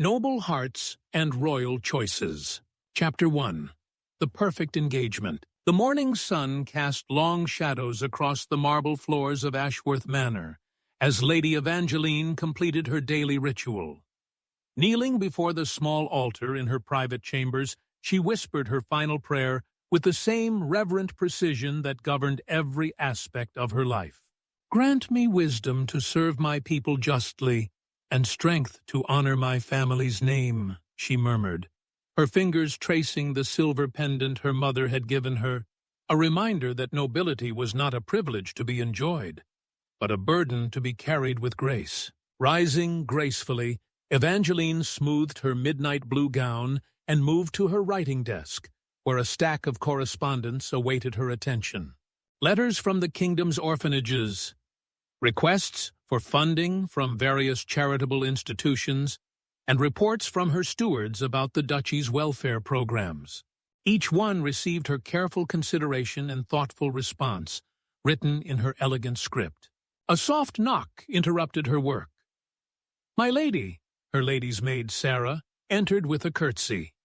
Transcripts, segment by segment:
Noble Hearts and Royal Choices. Chapter 1. The Perfect Engagement. The morning sun cast long shadows across the marble floors of Ashworth Manor as Lady Evangeline completed her daily ritual. Kneeling before the small altar in her private chambers, she whispered her final prayer with the same reverent precision that governed every aspect of her life. "Grant me wisdom to serve my people justly, and strength to honor my family's name," she murmured, her fingers tracing the silver pendant her mother had given her, a reminder that nobility was not a privilege to be enjoyed, but a burden to be carried with grace. Rising gracefully, Evangeline smoothed her midnight blue gown and moved to her writing desk, where a stack of correspondence awaited her attention. Letters from the kingdom's orphanages, requests for funding from various charitable institutions, and reports from her stewards about the duchy's welfare programs. Each one received her careful consideration and thoughtful response, written in her elegant script. A soft knock interrupted her work. "My lady," her lady's maid Sarah, entered with a curtsy.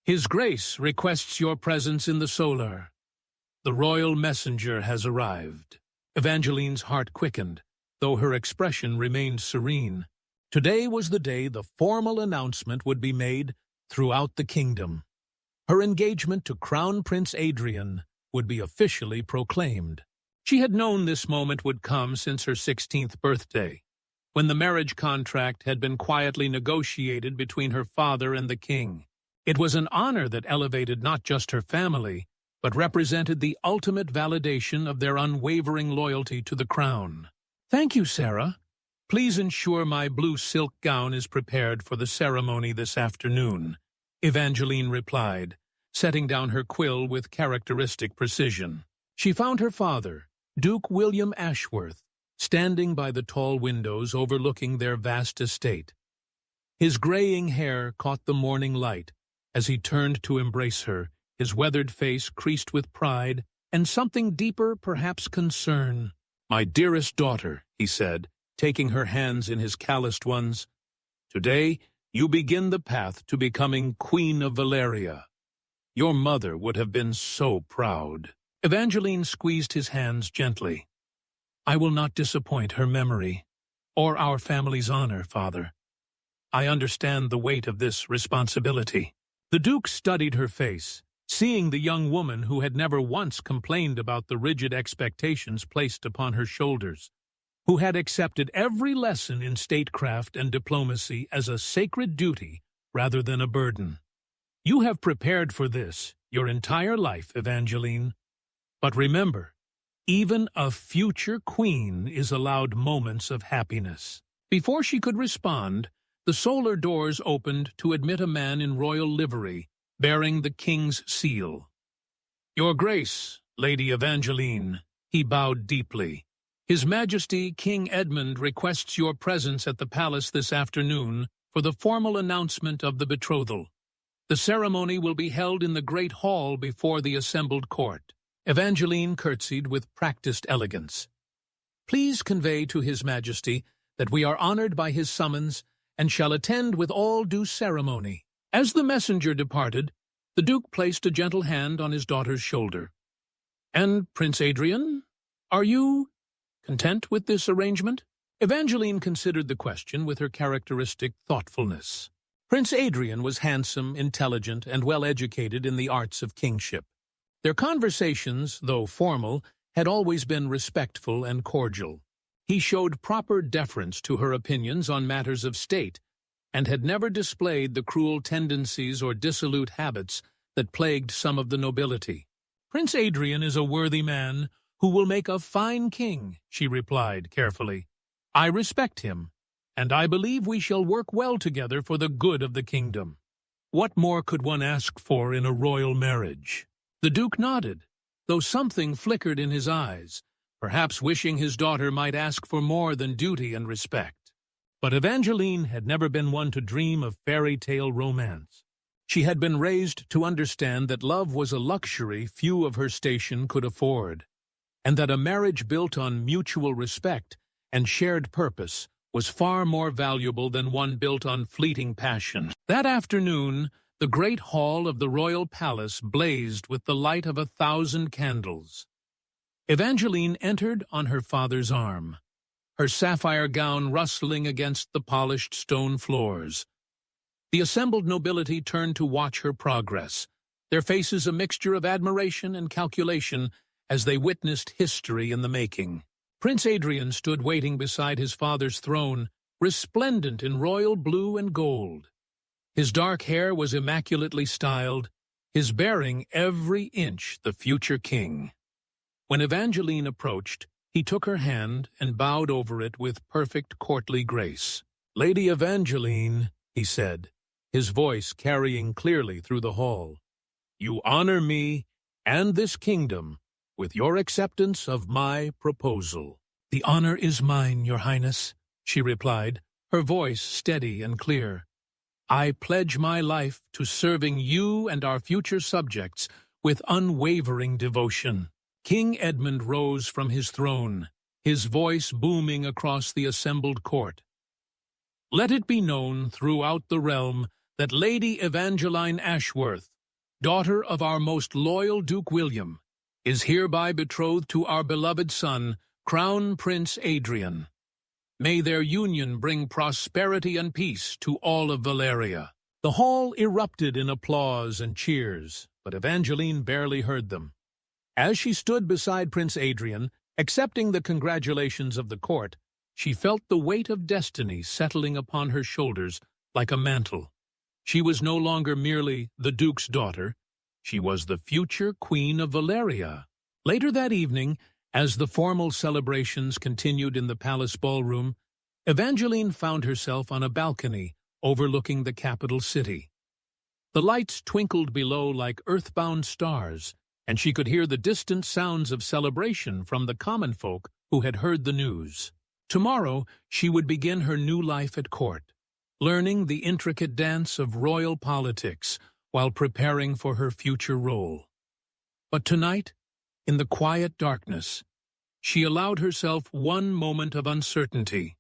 "His Grace requests your presence in the solar. The royal messenger has arrived." Evangeline's heart quickened, though her expression remained serene. Today was the day the formal announcement would be made throughout the kingdom. Her engagement to Crown Prince Adrian would be officially proclaimed. She had known this moment would come since her 16th birthday, when the marriage contract had been quietly negotiated between her father and the king. It was an honor that elevated not just her family, but represented the ultimate validation of their unwavering loyalty to the crown. "Thank you, Sarah. Please ensure my blue silk gown is prepared for the ceremony this afternoon," Evangeline replied, setting down her quill with characteristic precision. She found her father, Duke William Ashworth, standing by the tall windows overlooking their vast estate. His graying hair caught the morning light as he turned to embrace her, his weathered face creased with pride and something deeper, perhaps concern. "My dearest daughter," he said, taking her hands in his calloused ones, "today you begin the path to becoming Queen of Valeria. Your mother would have been so proud." Evangeline squeezed his hands gently. "I will not disappoint her memory, or our family's honor, Father. I understand the weight of this responsibility." The Duke studied her face, seeing the young woman who had never once complained about the rigid expectations placed upon her shoulders, who had accepted every lesson in statecraft and diplomacy as a sacred duty rather than a burden. "You have prepared for this your entire life, Evangeline. But remember, even a future queen is allowed moments of happiness." Before she could respond, the solar doors opened to admit a man in royal livery, bearing the king's seal. "Your Grace, Lady Evangeline," he bowed deeply. "His Majesty King Edmund requests your presence at the palace this afternoon for the formal announcement of the betrothal. The ceremony will be held in the great hall before the assembled court." Evangeline curtsied with practiced elegance. "Please convey to His Majesty that we are honored by his summons and shall attend with all due ceremony." As the messenger departed, the Duke placed a gentle hand on his daughter's shoulder. "And Prince Adrian, are you content with this arrangement?" Evangeline considered the question with her characteristic thoughtfulness. Prince Adrian was handsome, intelligent, and well-educated in the arts of kingship. Their conversations, though formal, had always been respectful and cordial. He showed proper deference to her opinions on matters of state, and had never displayed the cruel tendencies or dissolute habits that plagued some of the nobility. "Prince Adrian is a worthy man who will make a fine king," she replied carefully. "I respect him, and I believe we shall work well together for the good of the kingdom." What more could one ask for in a royal marriage? The Duke nodded, though something flickered in his eyes, perhaps wishing his daughter might ask for more than duty and respect. But Evangeline had never been one to dream of fairy tale romance. She had been raised to understand that love was a luxury few of her station could afford, and that a marriage built on mutual respect and shared purpose was far more valuable than one built on fleeting passion. That afternoon, the great hall of the royal palace blazed with the light of 1,000 candles. Evangeline entered on her father's arm, her sapphire gown rustling against the polished stone floors. The assembled nobility turned to watch her progress, their faces a mixture of admiration and calculation as they witnessed history in the making. Prince Adrian stood waiting beside his father's throne, resplendent in royal blue and gold. His dark hair was immaculately styled, his bearing every inch the future king. When Evangeline approached, he took her hand and bowed over it with perfect courtly grace. "Lady Evangeline," he said, his voice carrying clearly through the hall, "you honor me and this kingdom with your acceptance of my proposal." "The honor is mine, Your Highness," she replied, her voice steady and clear. "I pledge my life to serving you and our future subjects with unwavering devotion." King Edmund rose from his throne, his voice booming across the assembled court. "Let it be known throughout the realm that Lady Evangeline Ashworth, daughter of our most loyal Duke William, is hereby betrothed to our beloved son, Crown Prince Adrian. May their union bring prosperity and peace to all of Valeria." The hall erupted in applause and cheers, but Evangeline barely heard them. As she stood beside Prince Adrian, accepting the congratulations of the court, she felt the weight of destiny settling upon her shoulders like a mantle. She was no longer merely the Duke's daughter. She was the future Queen of Valeria. Later that evening, as the formal celebrations continued in the palace ballroom, Evangeline found herself on a balcony overlooking the capital city. The lights twinkled below like earthbound stars, and she could hear the distant sounds of celebration from the common folk who had heard the news. Tomorrow she would begin her new life at court, learning the intricate dance of royal politics while preparing for her future role. But tonight, in the quiet darkness, she allowed herself one moment of uncertainty.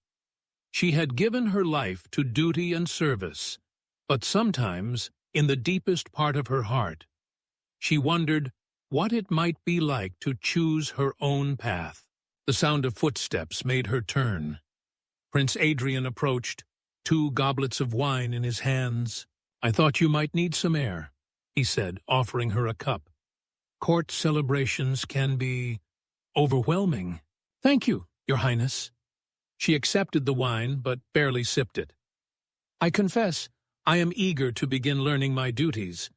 She had given her life to duty and service, but sometimes, in the deepest part of her heart, she wondered what it might be like to choose her own path. The sound of footsteps made her turn. Prince Adrian approached, 2 goblets of wine in his hands. "I thought you might need some air," he said, offering her a cup. "Court celebrations can be overwhelming." "Thank you, Your Highness." She accepted the wine, but barely sipped it. "I confess, I am eager to begin learning my duties.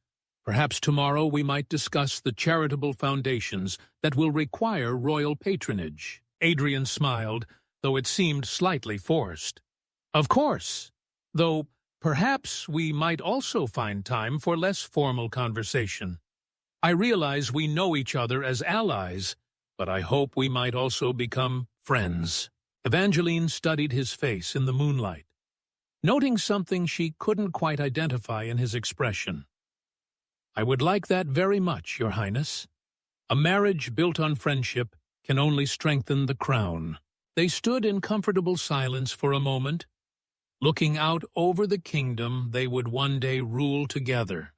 Perhaps tomorrow we might discuss the charitable foundations that will require royal patronage." Adrian smiled, though it seemed slightly forced. "Of course, though perhaps we might also find time for less formal conversation. I realize we know each other as allies, but I hope we might also become friends." Evangeline studied his face in the moonlight, noting something she couldn't quite identify in his expression. "I would like that very much, Your Highness. A marriage built on friendship can only strengthen the crown." They stood in comfortable silence for a moment, looking out over the kingdom they would one day rule together.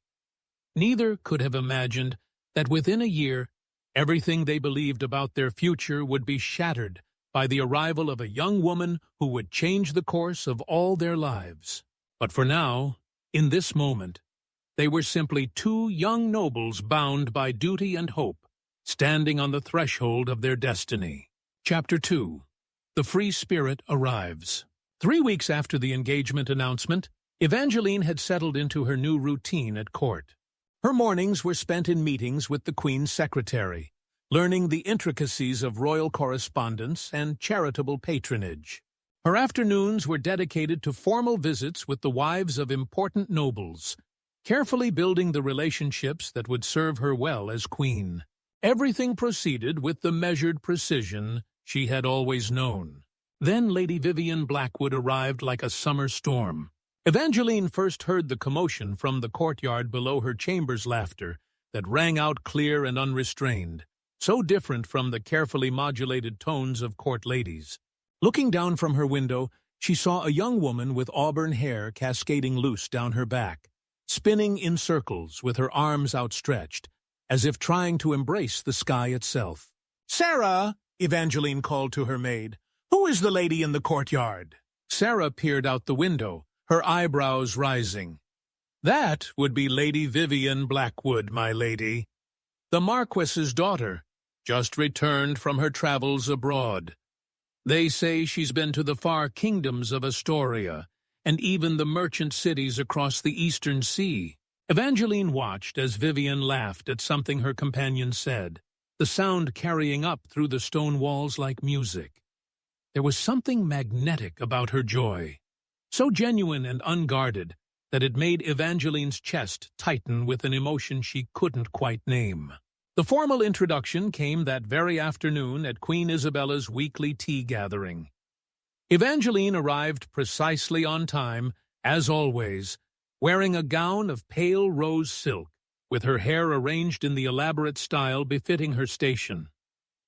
Neither could have imagined that within a year, everything they believed about their future would be shattered by the arrival of a young woman who would change the course of all their lives. But for now, in this moment, they were simply 2 young nobles bound by duty and hope, standing on the threshold of their destiny. Chapter 2. The Free Spirit Arrives. 3 weeks after the engagement announcement, Evangeline had settled into her new routine at court. Her mornings were spent in meetings with the Queen's secretary, learning the intricacies of royal correspondence and charitable patronage. Her afternoons were dedicated to formal visits with the wives of important nobles, carefully building the relationships that would serve her well as queen. Everything proceeded with the measured precision she had always known. Then Lady Vivian Blackwood arrived like a summer storm. Evangeline first heard the commotion from the courtyard below her chamber's laughter that rang out clear and unrestrained, so different from the carefully modulated tones of court ladies. Looking down from her window, she saw a young woman with auburn hair cascading loose down her back, spinning in circles with her arms outstretched, as if trying to embrace the sky itself. "Sarah!" Evangeline called to her maid. "Who is the lady in the courtyard?" Sarah peered out the window, her eyebrows rising. "That would be Lady Vivian Blackwood, my lady. The Marquis's daughter, just returned from her travels abroad. They say she's been to the far kingdoms of Astoria, and even the merchant cities across the eastern sea." Evangeline watched as Vivian laughed at something her companion said, the sound carrying up through the stone walls like music. There was something magnetic about her joy, so genuine and unguarded that it made Evangeline's chest tighten with an emotion she couldn't quite name. The formal introduction came that very afternoon at Queen Isabella's weekly tea gathering. Evangeline arrived precisely on time, as always, wearing a gown of pale rose silk, with her hair arranged in the elaborate style befitting her station.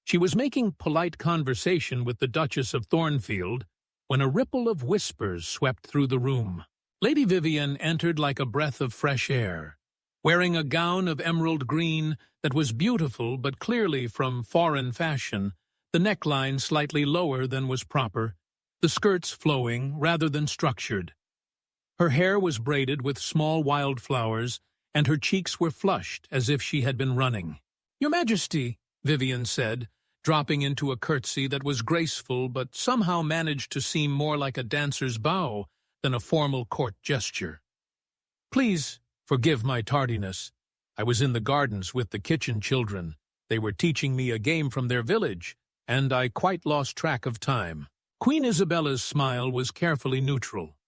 She was making polite conversation with the Duchess of Thornfield when a ripple of whispers swept through the room. Lady Vivian entered like a breath of fresh air, wearing a gown of emerald green that was beautiful but clearly from foreign fashion, the neckline slightly lower than was proper, the skirts flowing rather than structured. Her hair was braided with small wildflowers, and her cheeks were flushed as if she had been running. "Your Majesty," Vivian said, dropping into a curtsy that was graceful but somehow managed to seem more like a dancer's bow than a formal court gesture. "Please forgive my tardiness. I was in the gardens with the kitchen children. They were teaching me a game from their village, and I quite lost track of time." Queen Isabella's smile was carefully neutral.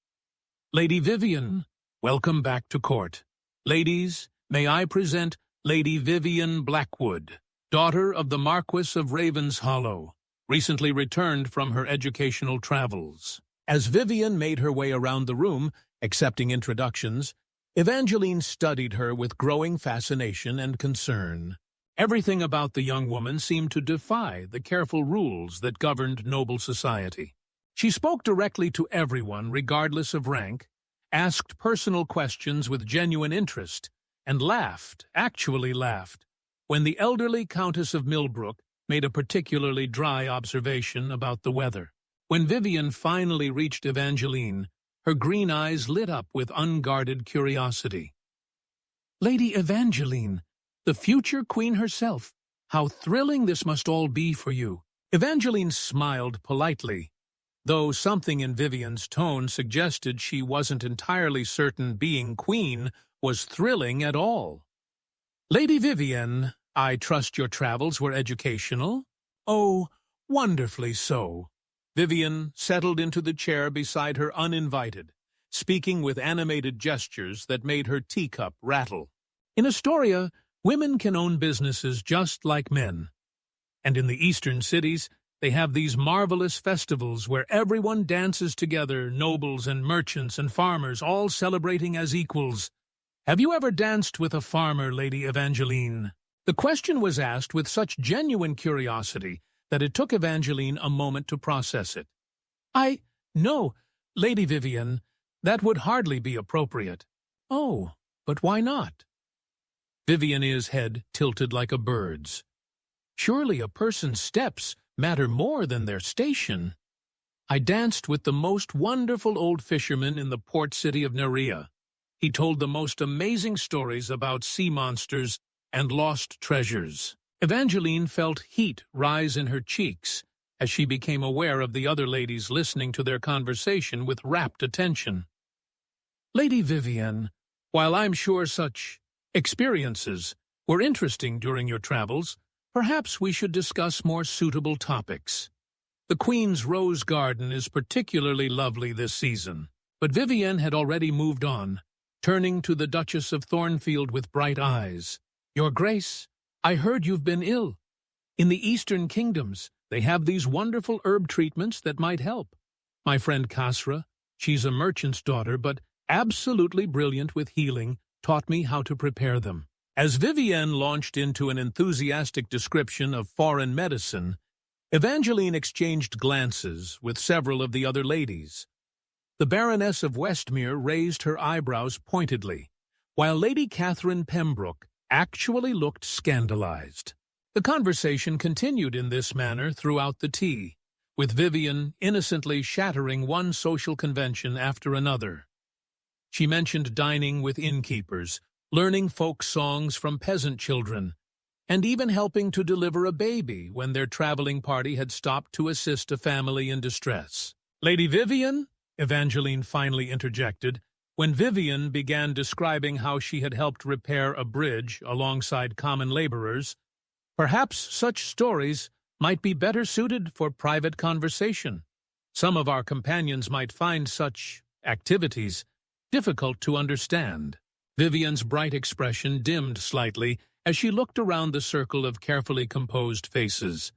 "Lady Vivian, welcome back to court. Ladies, may I present Lady Vivian Blackwood, daughter of the Marquis of Ravenshollow, recently returned from her educational travels." As Vivian made her way around the room, accepting introductions, Evangeline studied her with growing fascination and concern. Everything about the young woman seemed to defy the careful rules that governed noble society. She spoke directly to everyone, regardless of rank, asked personal questions with genuine interest, and laughed, actually laughed, when the elderly Countess of Millbrook made a particularly dry observation about the weather. When Vivian finally reached Evangeline, her green eyes lit up with unguarded curiosity. "Lady Evangeline, the future queen herself, how thrilling this must all be for you." Evangeline smiled politely, though something in Vivian's tone suggested she wasn't entirely certain being queen was thrilling at all. "Lady Vivian, I trust your travels were educational?" "Oh, wonderfully so." Vivian settled into the chair beside her uninvited, speaking with animated gestures that made her teacup rattle. "In Astoria, women can own businesses just like men. And in the eastern cities, they have these marvelous festivals where everyone dances together, nobles and merchants and farmers, all celebrating as equals. Have you ever danced with a farmer, Lady Evangeline?" The question was asked with such genuine curiosity that it took Evangeline a moment to process it. No, Lady Vivian, that would hardly be appropriate." "Oh, but why not?" Vivian's head tilted like a bird's. "Surely a person's steps matter more than their station." "I danced with the most wonderful old fisherman in the port city of Nerea. He told the most amazing stories about sea monsters and lost treasures." Evangeline felt heat rise in her cheeks as she became aware of the other ladies listening to their conversation with rapt attention. "Lady Vivian, while I'm sure such experiences were interesting during your travels, perhaps we should discuss more suitable topics. The Queen's Rose Garden is particularly lovely this season." But Vivian had already moved on, turning to the Duchess of Thornfield with bright eyes. "Your Grace, I heard you've been ill. In the Eastern Kingdoms, they have these wonderful herb treatments that might help. My friend Kasra, she's a merchant's daughter, but absolutely brilliant with healing, taught me how to prepare them." As Vivian launched into an enthusiastic description of foreign medicine, Evangeline exchanged glances with several of the other ladies, The Baroness of Westmere raised her eyebrows pointedly, while Lady Catherine Pembroke actually looked scandalized. The conversation continued in this manner throughout the tea, with Vivian innocently shattering one social convention after another. She mentioned dining with innkeepers, learning folk songs from peasant children, and even helping to deliver a baby when their traveling party had stopped to assist a family in distress. "Lady Vivian," Evangeline finally interjected, when Vivian began describing how she had helped repair a bridge alongside common laborers, "perhaps such stories might be better suited for private conversation. Some of our companions might find such activities difficult to understand." Vivian's bright expression dimmed slightly as she looked around the circle of carefully composed faces.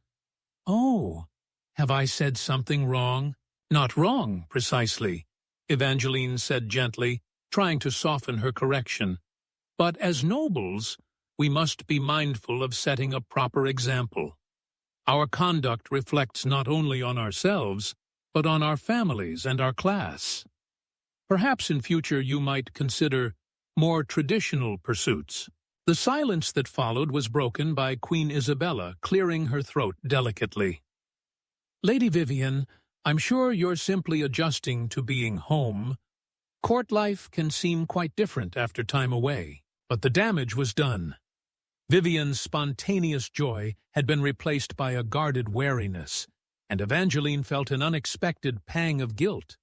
"Oh, have I said something wrong?" "Not wrong, precisely," Evangeline said gently, trying to soften her correction. "But as nobles, we must be mindful of setting a proper example. Our conduct reflects not only on ourselves, but on our families and our class. Perhaps in future you might consider more traditional pursuits." The silence that followed was broken by Queen Isabella clearing her throat delicately. "Lady Vivian, I'm sure you're simply adjusting to being home. Court life can seem quite different after time away, but the damage was done." Vivian's spontaneous joy had been replaced by a guarded wariness, and Evangeline felt an unexpected pang of guilt.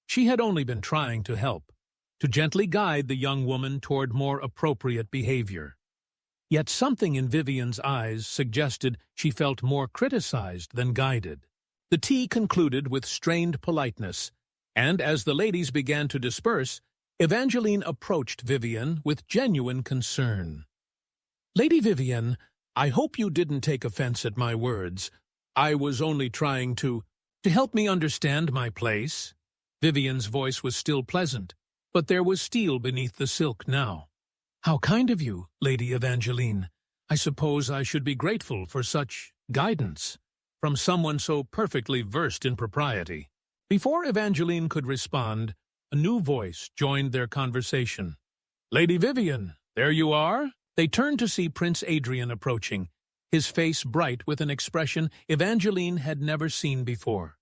She had only been trying to help, to gently guide the young woman toward more appropriate behavior. Yet something in Vivian's eyes suggested she felt more criticized than guided. The tea concluded with strained politeness, and as the ladies began to disperse, Evangeline approached Vivian with genuine concern. "Lady Vivian, I hope you didn't take offense at my words. I was only trying to help me understand my place." Vivian's voice was still pleasant, but there was steel beneath the silk now. "How kind of you, Lady Evangeline. I suppose I should be grateful for such guidance from someone so perfectly versed in propriety." Before Evangeline could respond, a new voice joined their conversation. "Lady Vivian, there you are?" They turned to see Prince Adrian approaching, his face bright with an expression Evangeline had never seen before.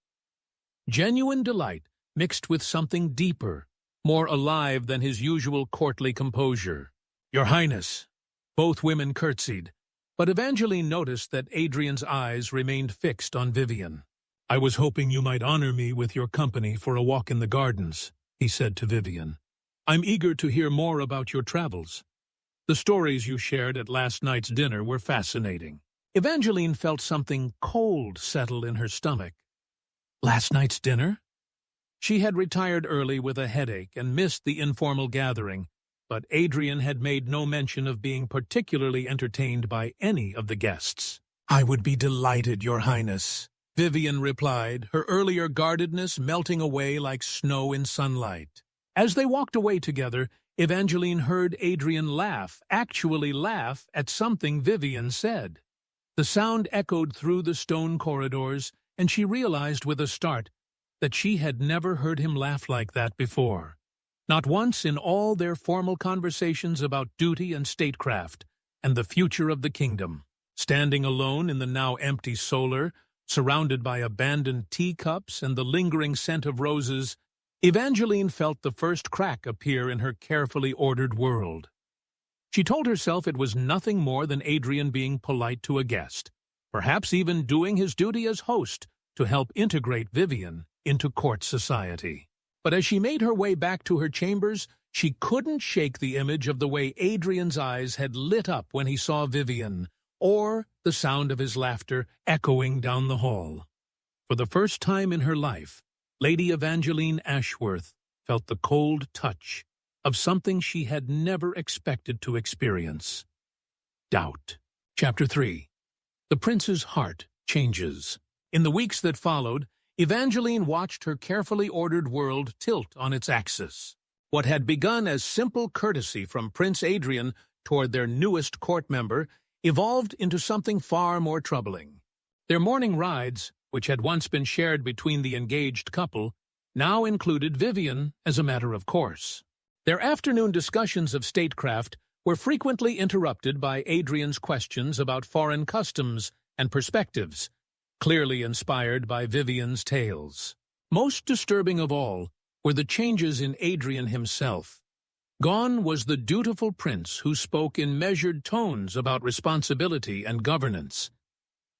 Genuine delight mixed with something deeper, more alive than his usual courtly composure. "Your Highness." Both women curtsied, but Evangeline noticed that Adrian's eyes remained fixed on Vivian. "I was hoping you might honor me with your company for a walk in the gardens," he said to Vivian. "I'm eager to hear more about your travels. The stories you shared at last night's dinner were fascinating." Evangeline felt something cold settle in her stomach. Last night's dinner? She had retired early with a headache and missed the informal gathering, but Adrian had made no mention of being particularly entertained by any of the guests. "I would be delighted, Your Highness," Vivian replied, her earlier guardedness melting away like snow in sunlight. As they walked away together, Evangeline heard Adrian actually laugh at something Vivian said. The sound echoed through the stone corridors, and she realized with a start that she had never heard him laugh like that before. Not once in all their formal conversations about duty and statecraft and the future of the kingdom. Standing alone in the now empty solar, surrounded by abandoned teacups and the lingering scent of roses, Evangeline felt the first crack appear in her carefully ordered world. She told herself it was nothing more than Adrian being polite to a guest, perhaps even doing his duty as host to help integrate Vivian into court society. But as she made her way back to her chambers, she couldn't shake the image of the way Adrian's eyes had lit up when he saw Vivian, or the sound of his laughter echoing down the hall. For the first time in her life, Lady Evangeline Ashworth felt the cold touch of something she had never expected to experience. Doubt. Chapter 3. The prince's heart changes. In the weeks that followed, Evangeline watched her carefully ordered world tilt on its axis. What had begun as simple courtesy from Prince Adrian toward their newest court member evolved into something far more troubling. Their morning rides, which had once been shared between the engaged couple, now included Vivian as a matter of course. Their afternoon discussions of statecraft were frequently interrupted by Adrian's questions about foreign customs and perspectives, clearly inspired by Vivian's tales. Most disturbing of all were the changes in Adrian himself. Gone was the dutiful prince who spoke in measured tones about responsibility and governance.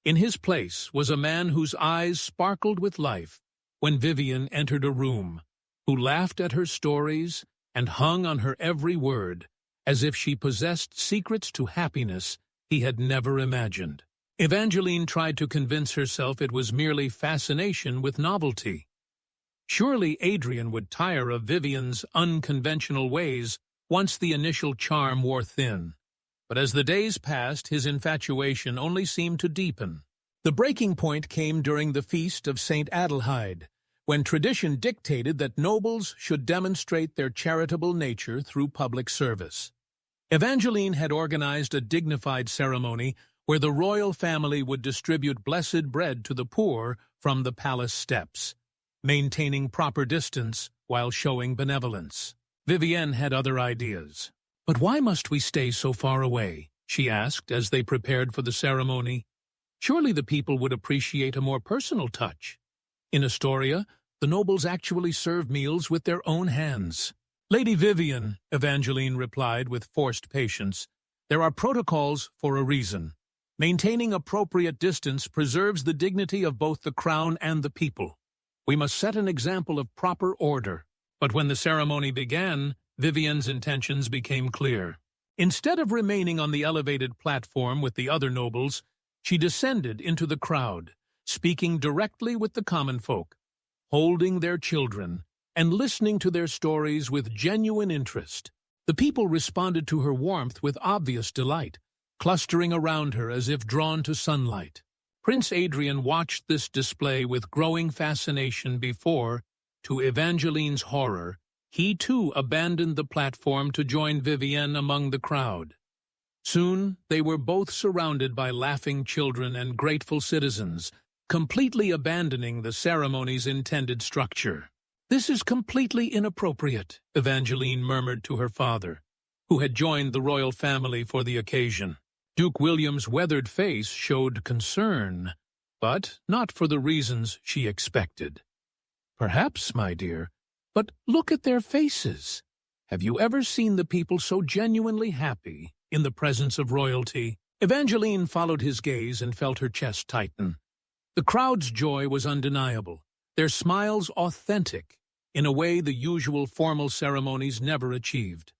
In his place was a man whose eyes sparkled with life when Vivian entered a room, who laughed at her stories and hung on her every word, as if she possessed secrets to happiness he had never imagined. Evangeline tried to convince herself it was merely fascination with novelty. Surely Adrian would tire of Vivian's unconventional ways once the initial charm wore thin. But as the days passed, his infatuation only seemed to deepen. The breaking point came during the feast of St. Adelheid, when tradition dictated that nobles should demonstrate their charitable nature through public service. Evangeline had organized a dignified ceremony where the royal family would distribute blessed bread to the poor from the palace steps, maintaining proper distance while showing benevolence. Vivienne had other ideas. "But why must we stay so far away?" she asked as they prepared for the ceremony. "Surely the people would appreciate a more personal touch. In Astoria, the nobles actually serve meals with their own hands." "Lady Vivian," Evangeline replied with forced patience, "there are protocols for a reason. Maintaining appropriate distance preserves the dignity of both the crown and the people. We must set an example of proper order." But when the ceremony began, Vivian's intentions became clear. Instead of remaining on the elevated platform with the other nobles, she descended into the crowd, speaking directly with the common folk, holding their children, and listening to their stories with genuine interest. The people responded to her warmth with obvious delight, clustering around her as if drawn to sunlight. Prince Adrian watched this display with growing fascination before, to Evangeline's horror, he too abandoned the platform to join Vivienne among the crowd. Soon they were both surrounded by laughing children and grateful citizens, completely abandoning the ceremony's intended structure. "This is completely inappropriate," Evangeline murmured to her father, who had joined the royal family for the occasion. Duke William's weathered face showed concern, but not for the reasons she expected. "Perhaps, my dear, but look at their faces. Have you ever seen the people so genuinely happy in the presence of royalty?" Evangeline followed his gaze and felt her chest tighten. The crowd's joy was undeniable, their smiles authentic, in a way the usual formal ceremonies never achieved.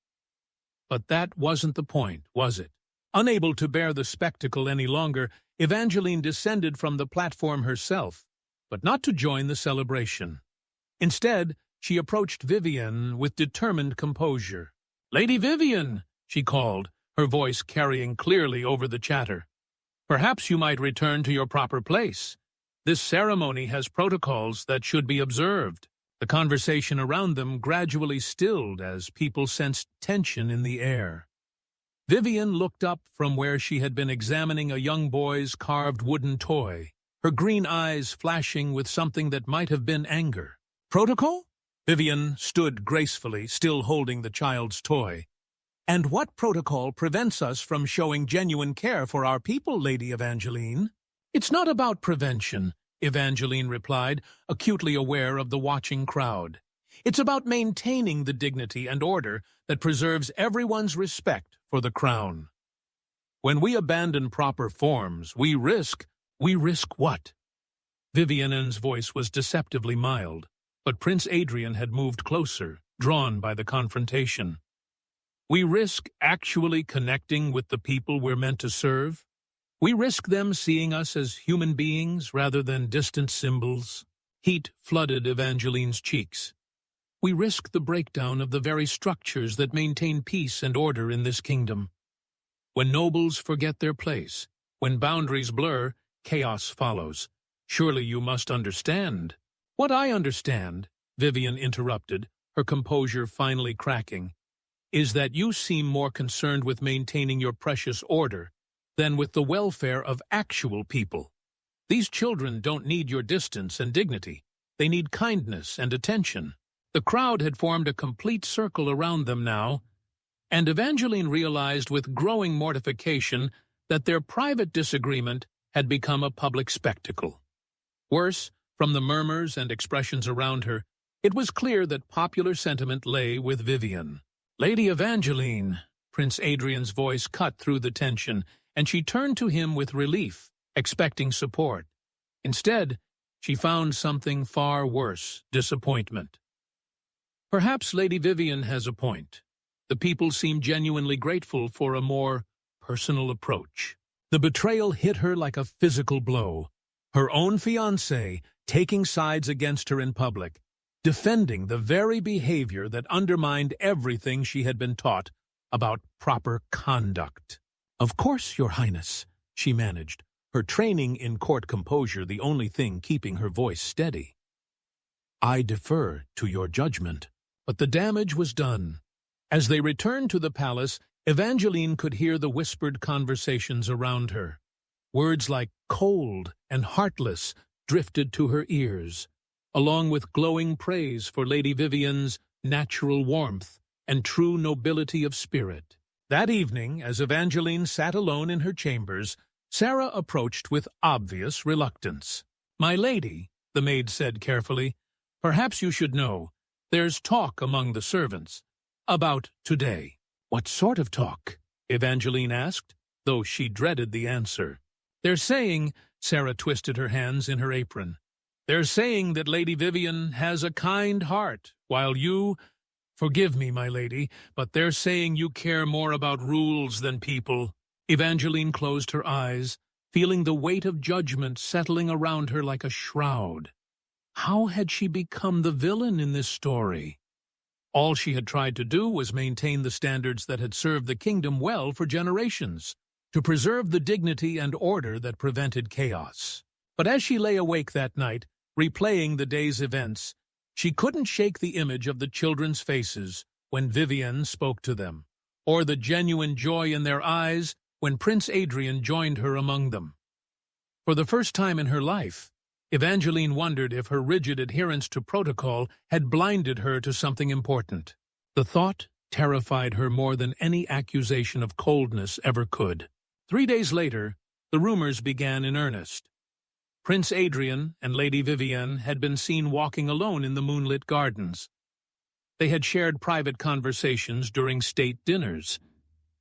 But that wasn't the point, was it? Unable to bear the spectacle any longer, Evangeline descended from the platform herself, but not to join the celebration. Instead, she approached Vivienne with determined composure. "Lady Vivian," she called, her voice carrying clearly over the chatter. "Perhaps you might return to your proper place. This ceremony has protocols that should be observed." The conversation around them gradually stilled as people sensed tension in the air. Vivian looked up from where she had been examining a young boy's carved wooden toy, her green eyes flashing with something that might have been anger. "Protocol?" Vivian stood gracefully, still holding the child's toy. "And what protocol prevents us from showing genuine care for our people, Lady Evangeline?" "It's not about prevention," Evangeline replied, acutely aware of the watching crowd. "It's about maintaining the dignity and order that preserves everyone's respect for the crown. When we abandon proper forms, we risk what?" Vivian's voice was deceptively mild, but Prince Adrian had moved closer, drawn by the confrontation. "We risk actually connecting with the people we're meant to serve. We risk them seeing us as human beings rather than distant symbols." Heat flooded Evangeline's cheeks. "We risk the breakdown of the very structures that maintain peace and order in this kingdom. When nobles forget their place, when boundaries blur, chaos follows. Surely you must understand." "What I understand," Vivian interrupted, her composure finally cracking, "is that you seem more concerned with maintaining your precious order than with the welfare of actual people. These children don't need your distance and dignity. They need kindness and attention. The crowd had formed a complete circle around them now, and Evangeline realized with growing mortification that their private disagreement had become a public spectacle. Worse, from the murmurs and expressions around her, it was clear that popular sentiment lay with Vivian. "Lady Evangeline," Prince Adrian's voice cut through the tension, and she turned to him with relief, expecting support. Instead, she found something far worse: disappointment. Perhaps Lady Vivian has a point. The people seem genuinely grateful for a more personal approach. The betrayal hit her like a physical blow. Her own fiancé taking sides against her in public, defending the very behavior that undermined everything she had been taught about proper conduct. "Of course, Your Highness," she managed, her training in court composure the only thing keeping her voice steady. "I defer to your judgment." But the damage was done. As they returned to the palace, Evangeline could hear the whispered conversations around her. Words like cold and heartless drifted to her ears, along with glowing praise for Lady Vivian's natural warmth and true nobility of spirit. That evening, as Evangeline sat alone in her chambers, Sarah approached with obvious reluctance. "My lady," the maid said carefully, "perhaps you should know, there's talk among the servants about today." "What sort of talk?" Evangeline asked, though she dreaded the answer. "They're saying," Sarah twisted her hands in her apron, "they're saying that Lady Vivian has a kind heart, while you, forgive me, my lady, but they're saying you care more about rules than people." Evangeline closed her eyes, feeling the weight of judgment settling around her like a shroud. How had she become the villain in this story? All she had tried to do was maintain the standards that had served the kingdom well for generations, to preserve the dignity and order that prevented chaos. But as she lay awake that night, replaying the day's events, she couldn't shake the image of the children's faces when Vivian spoke to them, or the genuine joy in their eyes when Prince Adrian joined her among them. For the first time in her life, Evangeline wondered if her rigid adherence to protocol had blinded her to something important. The thought terrified her more than any accusation of coldness ever could. 3 days later, the rumors began in earnest. Prince Adrian and Lady Vivian had been seen walking alone in the moonlit gardens. They had shared private conversations during state dinners.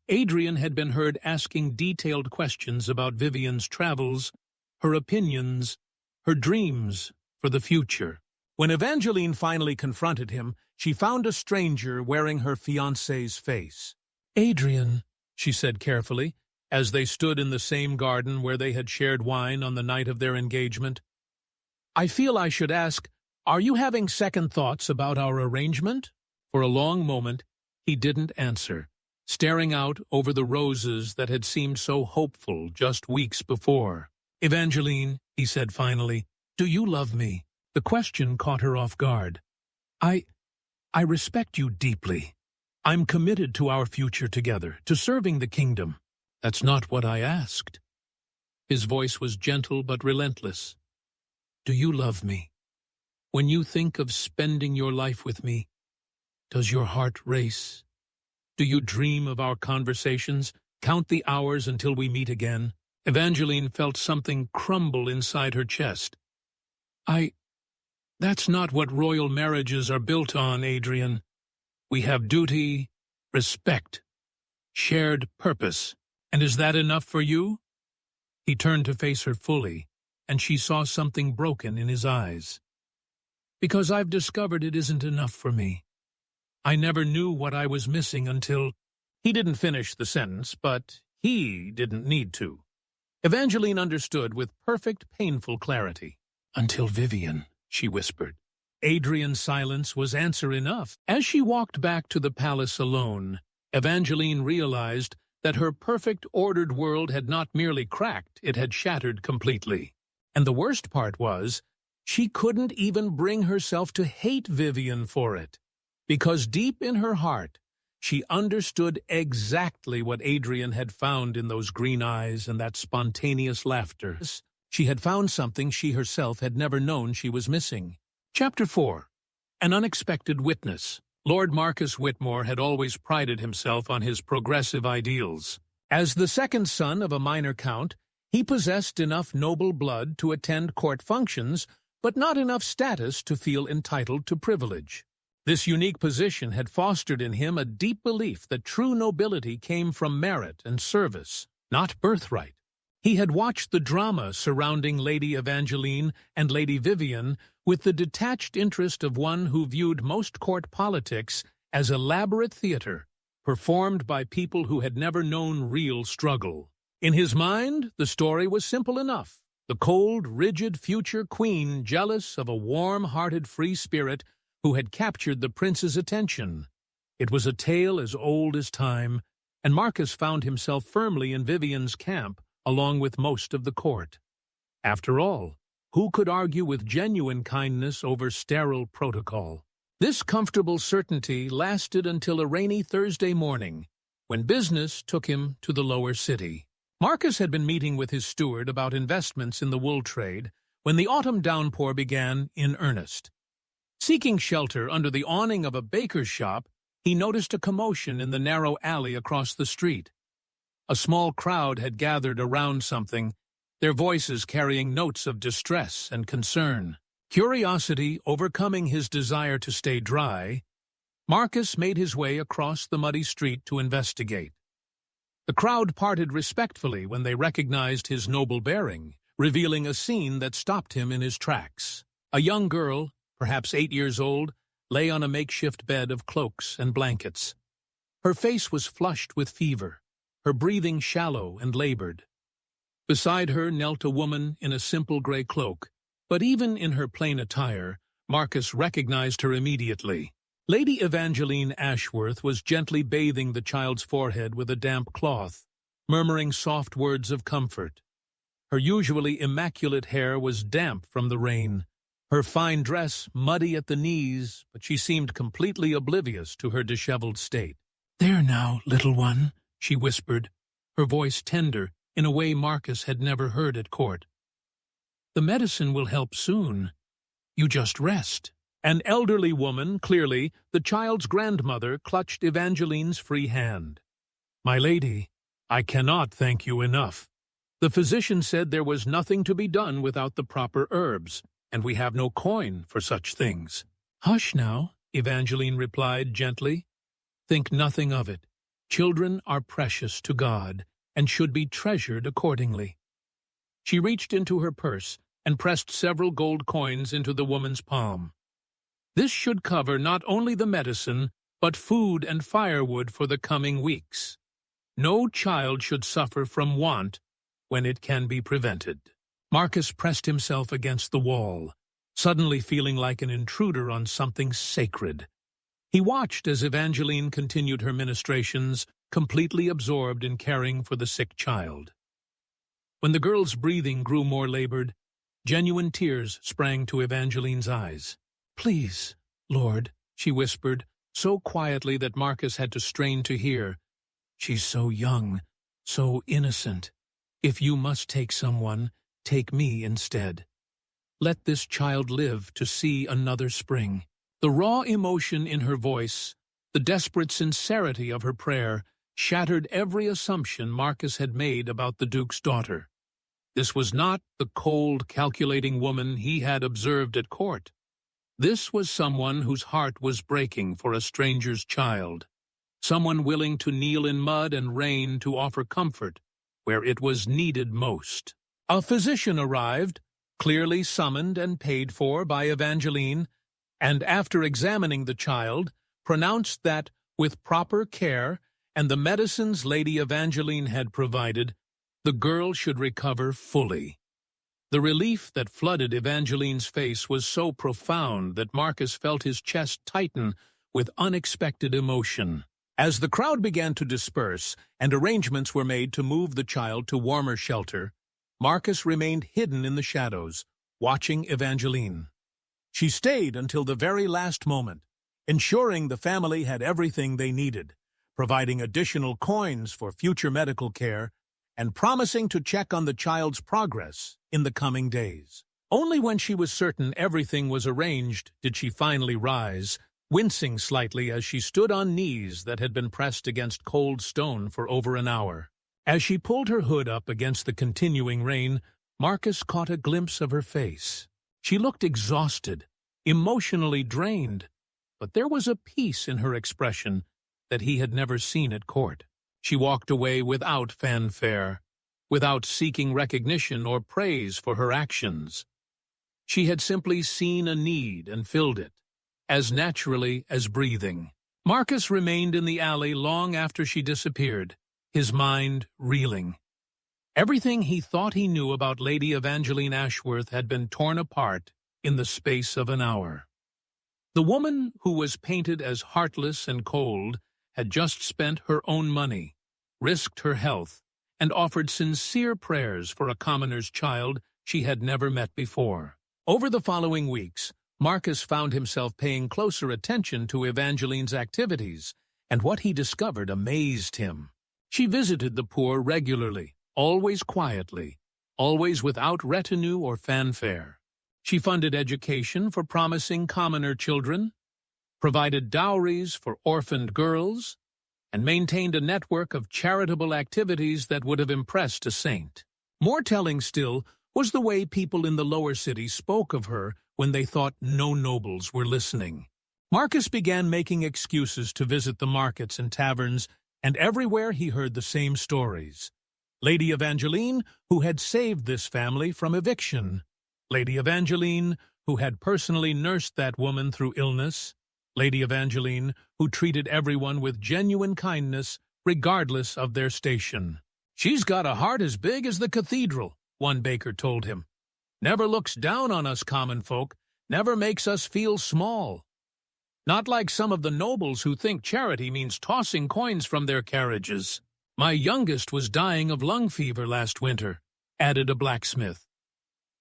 Adrian had been heard asking detailed questions about Vivian's travels, her opinions, her dreams for the future. When Evangeline finally confronted him, she found a stranger wearing her fiancé's face. "Adrian," she said carefully, as they stood in the same garden where they had shared wine on the night of their engagement, "I feel I should ask, are you having second thoughts about our arrangement?" For a long moment, he didn't answer, staring out over the roses that had seemed so hopeful just weeks before. "Evangeline," he said finally, "do you love me?" The question caught her off guard. I respect you deeply. I'm committed to our future together, to serving the kingdom." "That's not what I asked." His voice was gentle but relentless. "Do you love me? When you think of spending your life with me, does your heart race? Do you dream of our conversations, count the hours until we meet again?" Evangeline felt something crumble inside her chest. That's not what royal marriages are built on, Adrian. We have duty, respect, shared purpose. And is that enough for you?" He turned to face her fully, and she saw something broken in his eyes. "Because I've discovered it isn't enough for me. I never knew what I was missing until—" He didn't finish the sentence, but he didn't need to. Evangeline understood with perfect, painful clarity. "Until Vivian," she whispered. Adrian's silence was answer enough. As she walked back to the palace alone, Evangeline realized that her perfect, ordered world had not merely cracked, it had shattered completely. And the worst part was, she couldn't even bring herself to hate Vivian for it, because deep in her heart, she understood exactly what Adrian had found in those green eyes and that spontaneous laughter. She had found something she herself had never known she was missing. Chapter 4. An Unexpected Witness. Lord Marcus Whitmore had always prided himself on his progressive ideals. As the second son of a minor count, he possessed enough noble blood to attend court functions, but not enough status to feel entitled to privilege. This unique position had fostered in him a deep belief that true nobility came from merit and service, not birthright. He had watched the drama surrounding Lady Evangeline and Lady Vivian with the detached interest of one who viewed most court politics as elaborate theater, performed by people who had never known real struggle. In his mind, the story was simple enough. The cold, rigid future queen jealous of a warm-hearted free spirit who had captured the prince's attention. It was a tale as old as time, and Marcus found himself firmly in Vivian's camp, along with most of the court. After all, who could argue with genuine kindness over sterile protocol? This comfortable certainty lasted until a rainy Thursday morning, when business took him to the lower city. Marcus had been meeting with his steward about investments in the wool trade when the autumn downpour began in earnest. Seeking shelter under the awning of a baker's shop, he noticed a commotion in the narrow alley across the street. A small crowd had gathered around something, their voices carrying notes of distress and concern. Curiosity overcoming his desire to stay dry, Marcus made his way across the muddy street to investigate. The crowd parted respectfully when they recognized his noble bearing, revealing a scene that stopped him in his tracks. A young girl, perhaps 8 years old, lay on a makeshift bed of cloaks and blankets. Her face was flushed with fever, her breathing shallow and labored. Beside her knelt a woman in a simple gray cloak, but even in her plain attire, Marcus recognized her immediately. Lady Evangeline Ashworth was gently bathing the child's forehead with a damp cloth, murmuring soft words of comfort. Her usually immaculate hair was damp from the rain, her fine dress muddy at the knees, but she seemed completely oblivious to her disheveled state. "There now, little one," she whispered, her voice tender in a way Marcus had never heard at court. "The medicine will help soon. You just rest." An elderly woman, clearly the child's grandmother, clutched Evangeline's free hand. "My lady, I cannot thank you enough. The physician said there was nothing to be done without the proper herbs, and we have no coin for such things." "Hush now," Evangeline replied gently. "Think nothing of it. Children are precious to God and should be treasured accordingly." She reached into her purse and pressed several gold coins into the woman's palm. "This should cover not only the medicine, but food and firewood for the coming weeks. No child should suffer from want when it can be prevented." Marcus pressed himself against the wall, suddenly feeling like an intruder on something sacred. He watched as Evangeline continued her ministrations, completely absorbed in caring for the sick child. When the girl's breathing grew more labored, genuine tears sprang to Evangeline's eyes. "Please, Lord," she whispered, so quietly that Marcus had to strain to hear. "She's so young, so innocent. If you must take someone, take me instead. Let this child live to see another spring." The raw emotion in her voice, the desperate sincerity of her prayer, shattered every assumption Marcus had made about the Duke's daughter. This was not the cold, calculating woman he had observed at court. This was someone whose heart was breaking for a stranger's child, someone willing to kneel in mud and rain to offer comfort where it was needed most. A physician arrived, clearly summoned and paid for by Evangeline, and after examining the child, pronounced that, with proper care and the medicines Lady Evangeline had provided, the girl should recover fully. The relief that flooded Evangeline's face was so profound that Marcus felt his chest tighten with unexpected emotion. As the crowd began to disperse and arrangements were made to move the child to warmer shelter, Marcus remained hidden in the shadows, watching Evangeline. She stayed until the very last moment, ensuring the family had everything they needed, providing additional coins for future medical care, and promising to check on the child's progress in the coming days. Only when she was certain everything was arranged did she finally rise, wincing slightly as she stood on knees that had been pressed against cold stone for over an hour. As she pulled her hood up against the continuing rain, Marcus caught a glimpse of her face. She looked exhausted, emotionally drained, but there was a peace in her expression that he had never seen at court. She walked away without fanfare, without seeking recognition or praise for her actions. She had simply seen a need and filled it, as naturally as breathing. Marcus remained in the alley long after she disappeared, his mind reeling. Everything he thought he knew about Lady Evangeline Ashworth had been torn apart in the space of an hour. The woman who was painted as heartless and cold had just spent her own money, risked her health, and offered sincere prayers for a commoner's child she had never met before. Over the following weeks, Marcus found himself paying closer attention to Evangeline's activities, and what he discovered amazed him. She visited the poor regularly, always quietly, always without retinue or fanfare. She funded education for promising commoner children, provided dowries for orphaned girls, and maintained a network of charitable activities that would have impressed a saint. More telling still was the way people in the lower cities spoke of her when they thought no nobles were listening. Marcus began making excuses to visit the markets and taverns, and everywhere he heard the same stories. Lady Evangeline, who had saved this family from eviction. Lady Evangeline, who had personally nursed that woman through illness. Lady Evangeline, who treated everyone with genuine kindness, regardless of their station. "She's got a heart as big as the cathedral," one baker told him. "Never looks down on us common folk, never makes us feel small. Not like some of the nobles who think charity means tossing coins from their carriages. My youngest was dying of lung fever last winter," added a blacksmith.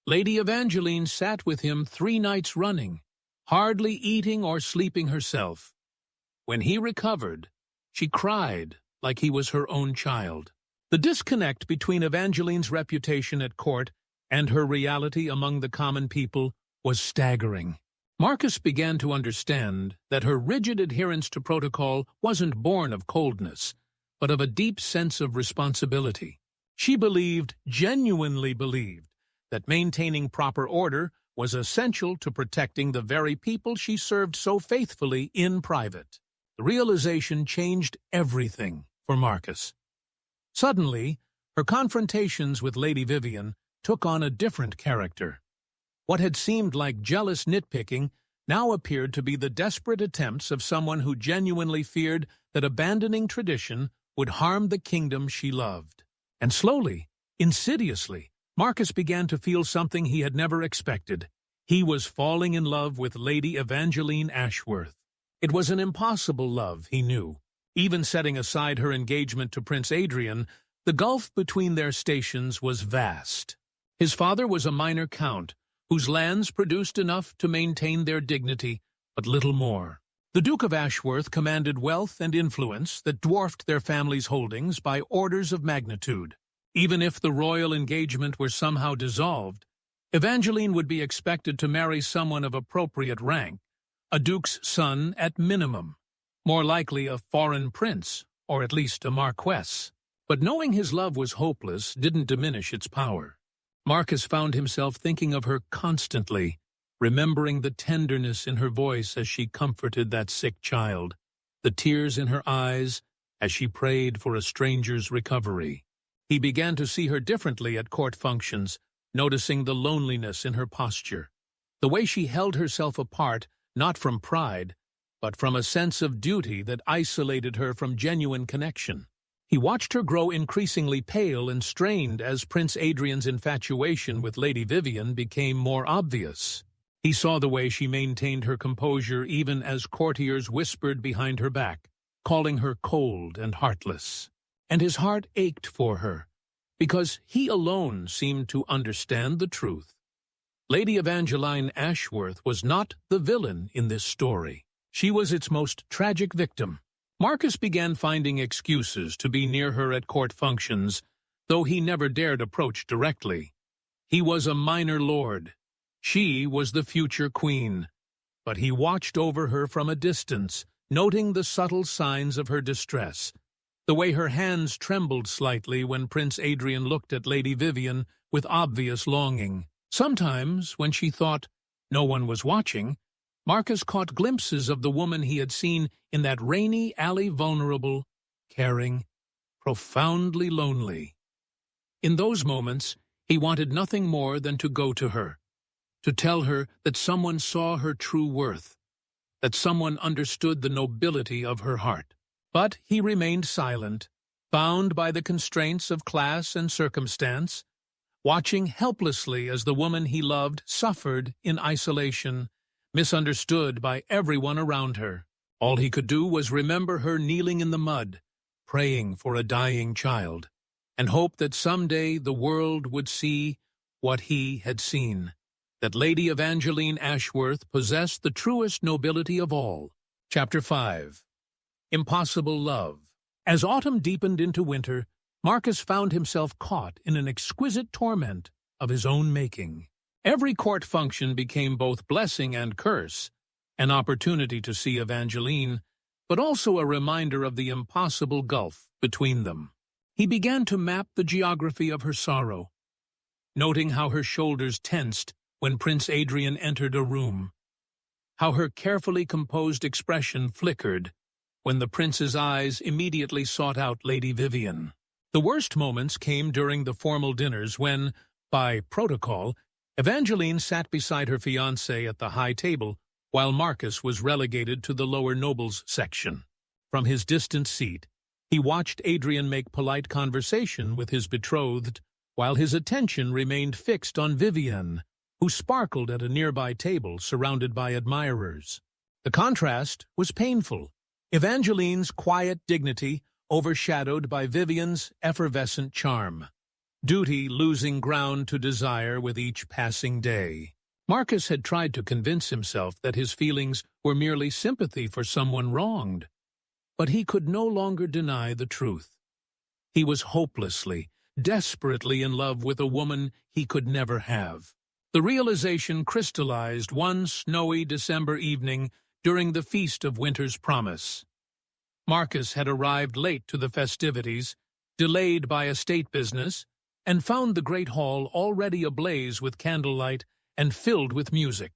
Lady Evangeline sat with him 3 nights running, hardly eating or sleeping herself. When he recovered, she cried like he was her own child. The disconnect between Evangeline's reputation at court and her reality among the common people was staggering. Marcus began to understand that her rigid adherence to protocol wasn't born of coldness, but of a deep sense of responsibility. She genuinely believed, that maintaining proper order was essential to protecting the very people she served so faithfully in private. The realization changed everything for Marcus. Suddenly, her confrontations with Lady Vivian took on a different character. What had seemed like jealous nitpicking now appeared to be the desperate attempts of someone who genuinely feared that abandoning tradition would harm the kingdom she loved. And slowly, insidiously, Marcus began to feel something he had never expected. He was falling in love with Lady Evangeline Ashworth. It was an impossible love, he knew. Even setting aside her engagement to Prince Adrian, the gulf between their stations was vast. His father was a minor count, whose lands produced enough to maintain their dignity, but little more. The Duke of Ashworth commanded wealth and influence that dwarfed their family's holdings by orders of magnitude. Even if the royal engagement were somehow dissolved, Evangeline would be expected to marry someone of appropriate rank, a duke's son at minimum, more likely a foreign prince, or at least a marquess. But knowing his love was hopeless didn't diminish its power. Marcus found himself thinking of her constantly, remembering the tenderness in her voice as she comforted that sick child, the tears in her eyes as she prayed for a stranger's recovery. He began to see her differently at court functions, noticing the loneliness in her posture, the way she held herself apart, not from pride, but from a sense of duty that isolated her from genuine connection. He watched her grow increasingly pale and strained as Prince Adrian's infatuation with Lady Vivian became more obvious. He saw the way she maintained her composure even as courtiers whispered behind her back, calling her cold and heartless. And his heart ached for her, because he alone seemed to understand the truth. Lady Evangeline Ashworth was not the villain in this story. She was its most tragic victim. Marcus began finding excuses to be near her at court functions, though he never dared approach directly. He was a minor lord, She was the future queen, but he watched over her from a distance, noting the subtle signs of her distress, the way her hands trembled slightly when Prince Adrian looked at Lady Vivian with obvious longing. Sometimes, when she thought no one was watching, Marcus caught glimpses of the woman he had seen in that rainy alley, vulnerable, caring, profoundly lonely. In those moments, he wanted nothing more than to go to her, to tell her that someone saw her true worth, that someone understood the nobility of her heart. But he remained silent, bound by the constraints of class and circumstance, watching helplessly as the woman he loved suffered in isolation, misunderstood by everyone around her. All he could do was remember her kneeling in the mud, praying for a dying child, and hope that someday the world would see what he had seen, that Lady Evangeline Ashworth possessed the truest nobility of all. Chapter 5. Impossible Love. As autumn deepened into winter, Marcus found himself caught in an exquisite torment of his own making. Every court function became both blessing and curse, an opportunity to see Evangeline, but also a reminder of the impossible gulf between them. He began to map the geography of her sorrow, noting how her shoulders tensed when Prince Adrian entered a room, how her carefully composed expression flickered when the prince's eyes immediately sought out Lady Vivian. The worst moments came during the formal dinners when, by protocol, Evangeline sat beside her fiancé at the high table while Marcus was relegated to the lower nobles section. From his distant seat, he watched Adrian make polite conversation with his betrothed, while his attention remained fixed on Vivian, who sparkled at a nearby table surrounded by admirers. The contrast was painful. Evangeline's quiet dignity overshadowed by Vivian's effervescent charm, duty losing ground to desire with each passing day. Marcus had tried to convince himself that his feelings were merely sympathy for someone wronged, but he could no longer deny the truth. He was hopelessly, desperately in love with a woman he could never have. The realization crystallized one snowy December evening during the Feast of Winter's Promise. Marcus had arrived late to the festivities, delayed by estate business, and found the great hall already ablaze with candlelight and filled with music.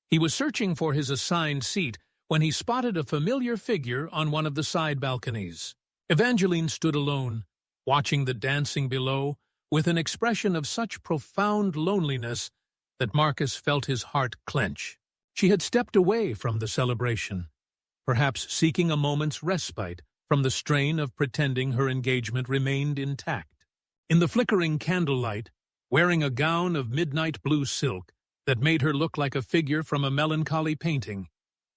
He was searching for his assigned seat when he spotted a familiar figure on one of the side balconies. Evangeline stood alone, watching the dancing below, with an expression of such profound loneliness that Marcus felt his heart clench. She had stepped away from the celebration, perhaps seeking a moment's respite from the strain of pretending her engagement remained intact. In the flickering candlelight, wearing a gown of midnight blue silk that made her look like a figure from a melancholy painting,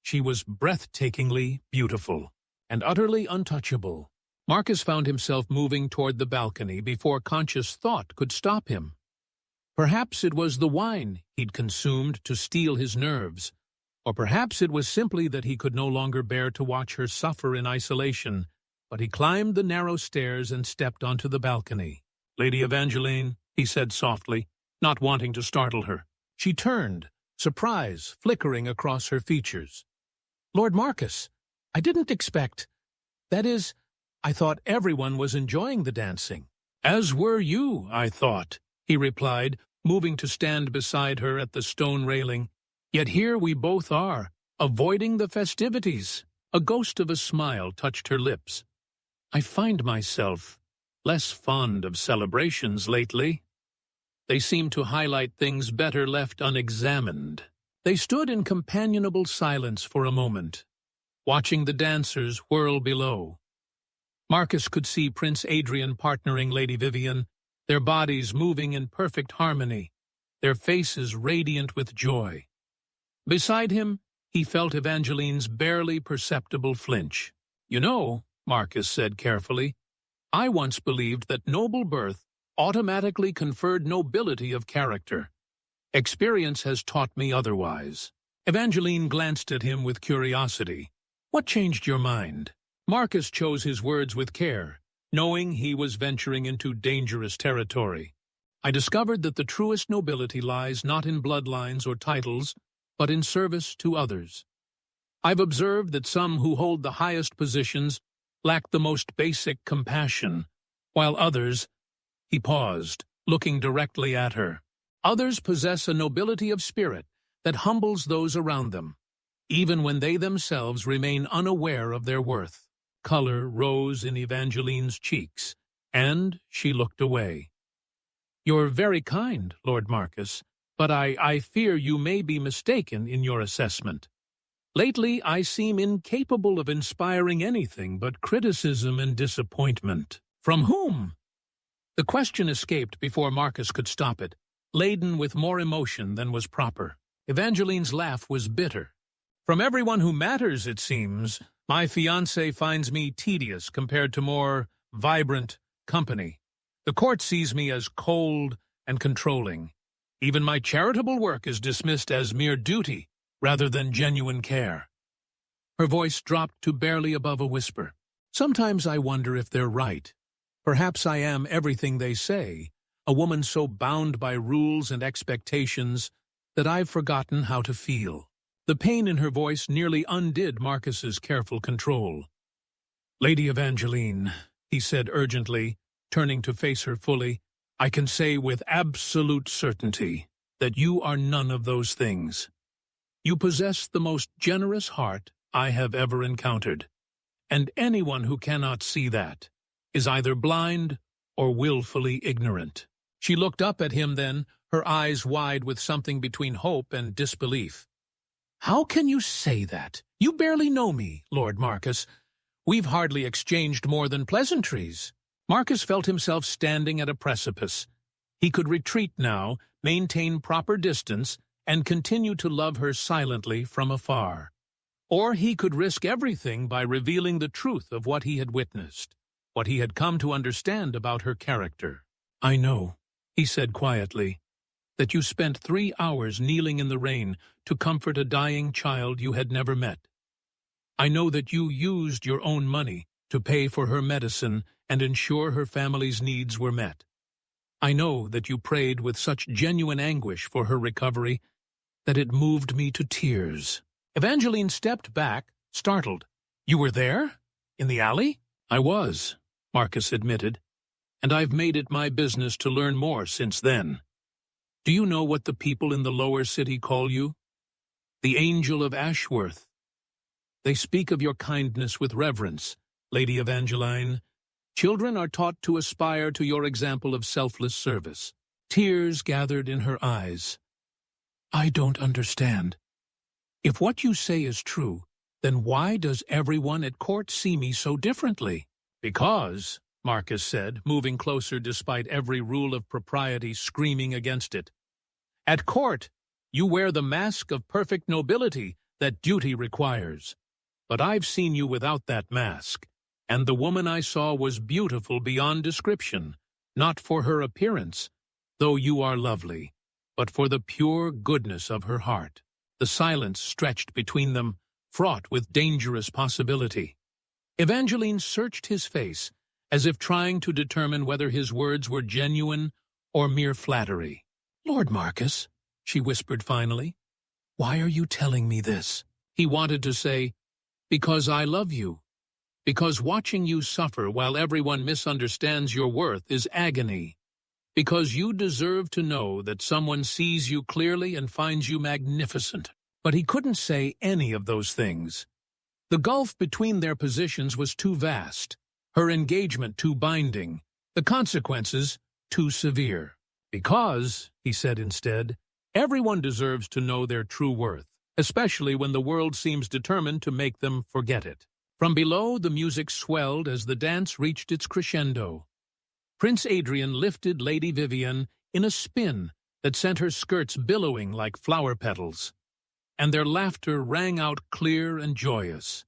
she was breathtakingly beautiful and utterly untouchable. Marcus found himself moving toward the balcony before conscious thought could stop him. Perhaps it was the wine he'd consumed to steel his nerves, or perhaps it was simply that he could no longer bear to watch her suffer in isolation, but he climbed the narrow stairs and stepped onto the balcony. "Lady Evangeline," he said softly, not wanting to startle her. She turned, surprise flickering across her features. "Lord Marcus, I didn't expect... That is, I thought everyone was enjoying the dancing." "As were you, I thought," he replied, moving to stand beside her at the stone railing. "Yet here we both are, avoiding the festivities." A ghost of a smile touched her lips. "I find myself less fond of celebrations lately. They seem to highlight things better left unexamined." They stood in companionable silence for a moment, watching the dancers whirl below. Marcus could see Prince Adrian partnering Lady Vivian, their bodies moving in perfect harmony, their faces radiant with joy. Beside him, he felt Evangeline's barely perceptible flinch. "You know," Marcus said carefully, "I once believed that noble birth automatically conferred nobility of character. Experience has taught me otherwise." Evangeline glanced at him with curiosity. "What changed your mind?" Marcus chose his words with care, knowing he was venturing into dangerous territory. I discovered that the truest nobility lies not in bloodlines or titles, but in service to others. I've observed that some who hold the highest positions lack the most basic compassion, while others—" He paused, looking directly at her. "Others possess a nobility of spirit that humbles those around them, even when they themselves remain unaware of their worth." Color rose in Evangeline's cheeks, and she looked away. "You're very kind, Lord Marcus, but I fear you may be mistaken in your assessment. Lately, I seem incapable of inspiring anything but criticism and disappointment." "From whom?" The question escaped before Marcus could stop it, laden with more emotion than was proper. Evangeline's laugh was bitter. "From everyone who matters, it seems. My fiancé finds me tedious compared to more vibrant company. The court sees me as cold and controlling. Even my charitable work is dismissed as mere duty rather than genuine care." Her voice dropped to barely above a whisper. "Sometimes I wonder if they're right. Perhaps I am everything they say, a woman so bound by rules and expectations that I've forgotten how to feel." The pain in her voice nearly undid Marcus's careful control. "Lady Evangeline," he said urgently, turning to face her fully, "I can say with absolute certainty that you are none of those things. You possess the most generous heart I have ever encountered, and anyone who cannot see that is either blind or willfully ignorant." She looked up at him then, her eyes wide with something between hope and disbelief. "How can you say that? You barely know me, Lord Marcus. We've hardly exchanged more than pleasantries." Marcus felt himself standing at a precipice. He could retreat now, maintain proper distance, and continue to love her silently from afar. Or he could risk everything by revealing the truth of what he had witnessed, what he had come to understand about her character. "I know," he said quietly, "that you spent 3 hours kneeling in the rain to comfort a dying child you had never met. I know that you used your own money to pay for her medicine and ensure her family's needs were met. I know that you prayed with such genuine anguish for her recovery that it moved me to tears." Evangeline stepped back, startled. "You were there? In the alley?" "I was," Marcus admitted, "and I've made it my business to learn more since then. Do you know what the people in the lower city call you? The Angel of Ashworth. They speak of your kindness with reverence, Lady Evangeline. Children are taught to aspire to your example of selfless service." Tears gathered in her eyes. "I don't understand. If what you say is true, then why does everyone at court see me so differently?" "Because," Marcus said, moving closer despite every rule of propriety screaming against it, "at court, you wear the mask of perfect nobility that duty requires. But I've seen you without that mask, and the woman I saw was beautiful beyond description, not for her appearance, though you are lovely, but for the pure goodness of her heart." The silence stretched between them, fraught with dangerous possibility. Evangeline searched his face, as if trying to determine whether his words were genuine or mere flattery. "Lord Marcus," she whispered finally, "why are you telling me this?" He wanted to say, "Because I love you. Because watching you suffer while everyone misunderstands your worth is agony. Because you deserve to know that someone sees you clearly and finds you magnificent." But he couldn't say any of those things. The gulf between their positions was too vast, her engagement too binding, the consequences too severe. "Because," he said instead, "everyone deserves to know their true worth, especially when the world seems determined to make them forget it." From below, the music swelled as the dance reached its crescendo. Prince Adrian lifted Lady Vivian in a spin that sent her skirts billowing like flower petals, and their laughter rang out clear and joyous.